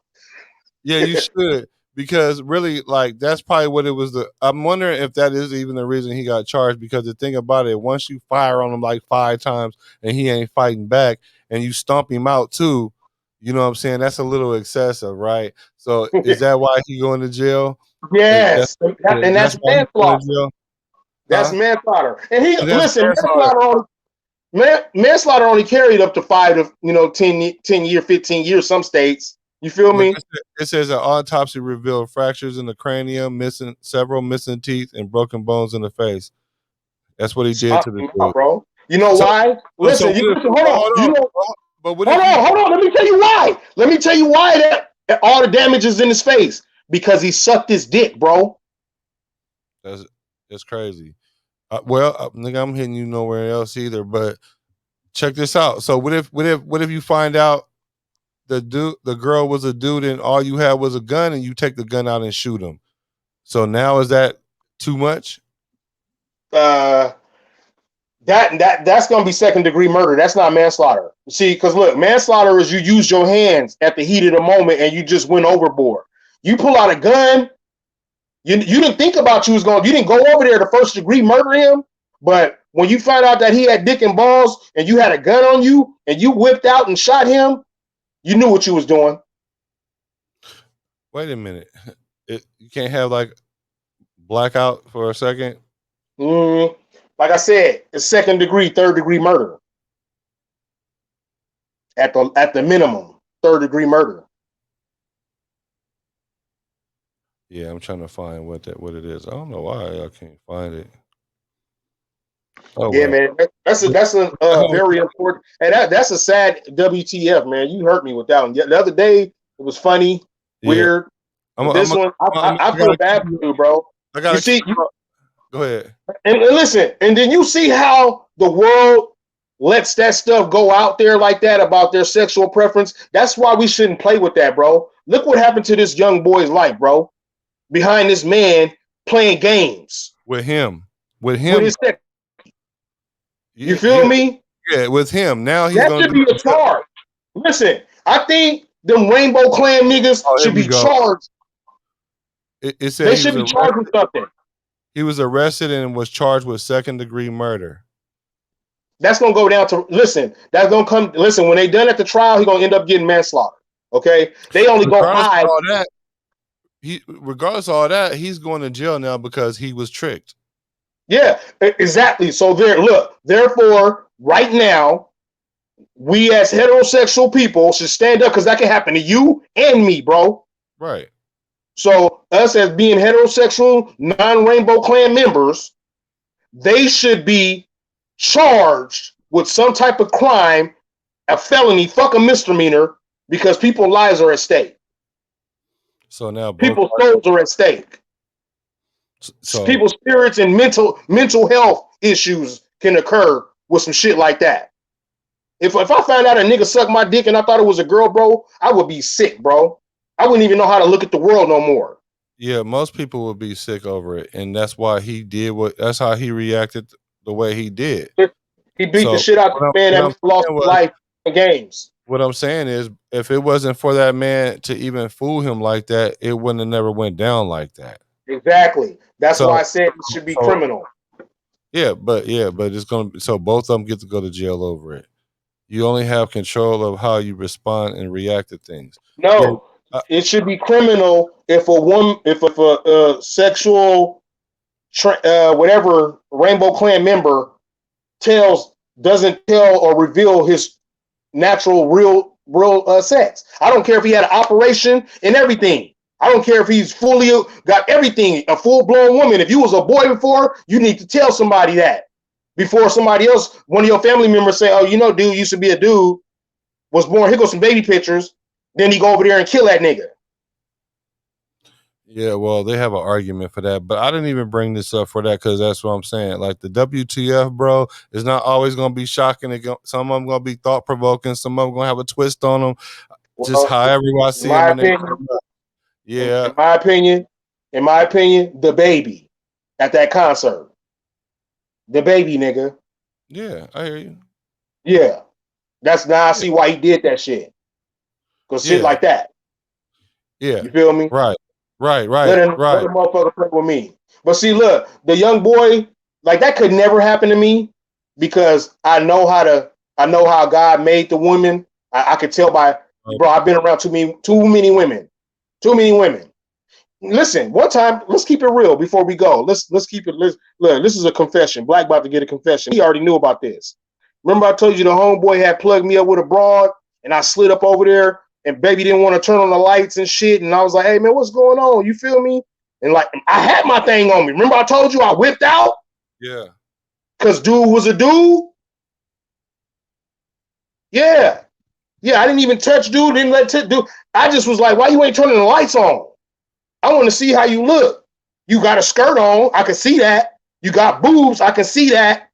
Yeah, you should. Because really, like, that's probably what it was. I'm wondering if that is even the reason he got charged. Because the thing about it, once you fire on him like 5 times and he ain't fighting back, and you stomp him out too, you know what I'm saying? That's a little excessive, right? So is that why he going to jail? Yes, and that's manslaughter. That's manslaughter. And he listen, manslaughter only carried up to 5 to 10 year, 15 years. Some states. You feel me? It says an autopsy revealed fractures in the cranium, several missing teeth, and broken bones in the face. That's what he did to the dude, bro. You know why? Listen, hold on. Hold on. Let me tell you why. Let me tell you why that all the damage is in his face. Because he sucked his dick, bro. That's crazy. Nigga, I'm hitting you nowhere else either. But check this out. So what if you find out the girl was a dude and all you had was a gun and you take the gun out and shoot him? So now is that too much? That's gonna be second-degree murder. That's not manslaughter. See, because look, manslaughter is you use your hands at the heat of the moment and you just went overboard. You pull out a gun. You didn't think about you didn't go over there to first degree murder him, but when you found out that he had dick and balls and you had a gun on you and you whipped out and shot him, you knew what you was doing. Wait a minute. You can't have like blackout for a second? Like I said, it's second degree, third degree murder. At the minimum, third degree murder. Yeah, I'm trying to find what it is. I don't know why I can't find it. Oh, yeah, well. Man, that's a very important, and that's a sad WTF, man. You hurt me with that one. The other day it was funny, weird. This one, I feel bad for you, bro. You see, go ahead. And listen, and then you see how the world lets that stuff go out there like that about their sexual preference. That's why we shouldn't play with that, bro. Look what happened to this young boy's life, bro. Behind this man playing games with him. With his sex. You feel me? Yeah, with him. Now he's that should be a charge. Listen, I think them Rainbow Clan niggas should be charged. It said they should be charged with something. He was arrested and was charged with second-degree murder. That's gonna go down to that's gonna come. Listen, when they done at the trial, he's gonna end up getting manslaughter. Okay, they only go high. Regardless of all that, he's going to jail now because he was tricked. Yeah, exactly. So therefore, right now, we as heterosexual people should stand up because that can happen to you and me, bro. Right. So us as being heterosexual, non-Rainbow Clan members, they should be charged with some type of crime, a felony, fuck a misdemeanor, because people's lives are at stake. So now people's souls are at stake. So people's spirits and mental health issues can occur with some shit like that. If I found out a nigga sucked my dick and I thought it was a girl, bro, I would be sick, bro. I wouldn't even know how to look at the world no more. Yeah, most people would be sick over it, and that's why he did that's how he reacted the way he did. He beat the shit out of the man that lost his life in games. What I'm saying is, if it wasn't for that man to even fool him like that, it wouldn't have never went down like that. Exactly. That's why I said it should be criminal. Yeah, but it's gonna be, so both of them get to go to jail over it. You only have control of how you respond and react to things. No, it should be criminal if a woman, if a sexual, whatever Rainbow Clan member doesn't tell or reveal his natural, real sex. I don't care if he had an operation and everything. I don't care if he's fully got everything, a full-blown woman. If you was a boy before, you need to tell somebody that before somebody else, one of your family members say, oh, you know, dude used to be a dude, was born, here goes some baby pictures, then he go over there and kill that nigga. Yeah, well, they have an argument for that, but I didn't even bring this up for that because that's what I'm saying. Like the WTF, bro, is not always going to be shocking. Some of them going to be thought-provoking. Some of them going to have a twist on them. Well, just however I see them. Yeah. In my opinion, the baby at that concert. The baby, nigga. Yeah, I hear you. Yeah. That's now I see why he did that shit. Because shit like that. Yeah. You feel me? Right. Let the motherfucker play with me. But see, look, the young boy, like that could never happen to me because I know how God made the woman. I could tell by, bro, I've been around too many women. Too many women. Listen, one time, let's keep it real before we go. Let's keep it. Look, this is a confession. Black about to get a confession. He already knew about this. Remember I told you the homeboy had plugged me up with a broad and I slid up over there and baby didn't want to turn on the lights and shit. And I was like, hey man, what's going on? You feel me? And like, I had my thing on me. Remember I told you I whipped out? Yeah. Cause dude was a dude. Yeah. Yeah, I didn't even touch dude. Didn't let dude. I just was like, why you ain't turning the lights on? I want to see how you look. You got a skirt on. I can see that. You got boobs. I can see that.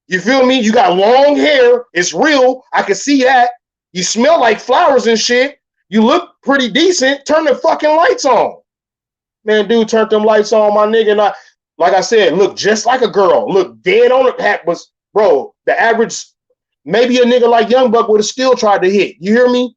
You feel me? You got long hair. It's real. I can see that. You smell like flowers and shit. You look pretty decent. Turn the fucking lights on. Man, dude, turned them lights on, my nigga. And like I said, look just like a girl. Look dead on it. Was, bro, the average, maybe a nigga like Young Buck would have still tried to hit. You hear me?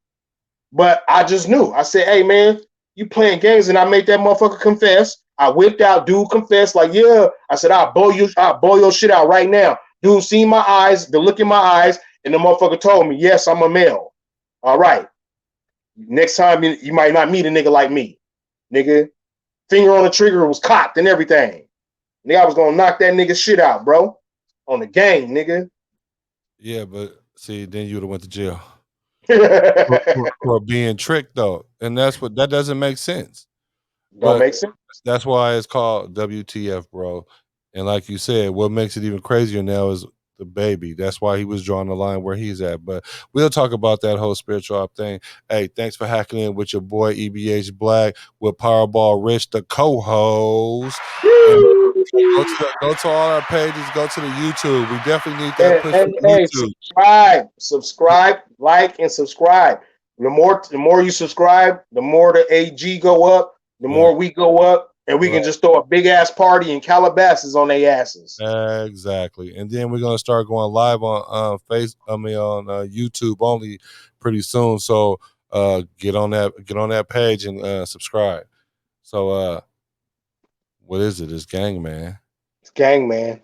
But I just knew. I said, hey, man, you playing games, and I made that motherfucker confess. I whipped out, dude confessed, like, yeah. I said, I'll blow your shit out right now. Dude seen my eyes, the look in my eyes, and the motherfucker told me, yes, I'm a male. All right. Next time, you might not meet a nigga like me. Nigga, finger on the trigger was cocked and everything. Nigga, I was gonna knock that nigga shit out, bro. On the game, nigga. Yeah, but see, then you would have went to jail. for being tricked though, and that doesn't make sense. Don't make sense. That's why it's called WTF, bro. And like you said, what makes it even crazier now is the baby. That's why he was drawing the line where he's at. But we'll talk about that whole spiritual op thing. Hey, thanks for hacking in with your boy E.B.H Black with Powerball Rich, the co-host. Go to all our pages. Go to the YouTube. We definitely need that push from YouTube. Subscribe, like, and subscribe. The more you subscribe, the more the AG go up. The more we go up, and we can just throw a big ass party in Calabasas on their asses. Exactly, and then we're gonna start going live on on YouTube only pretty soon. So get on that page and subscribe. So what is it? It's gang, man. It's gang, man.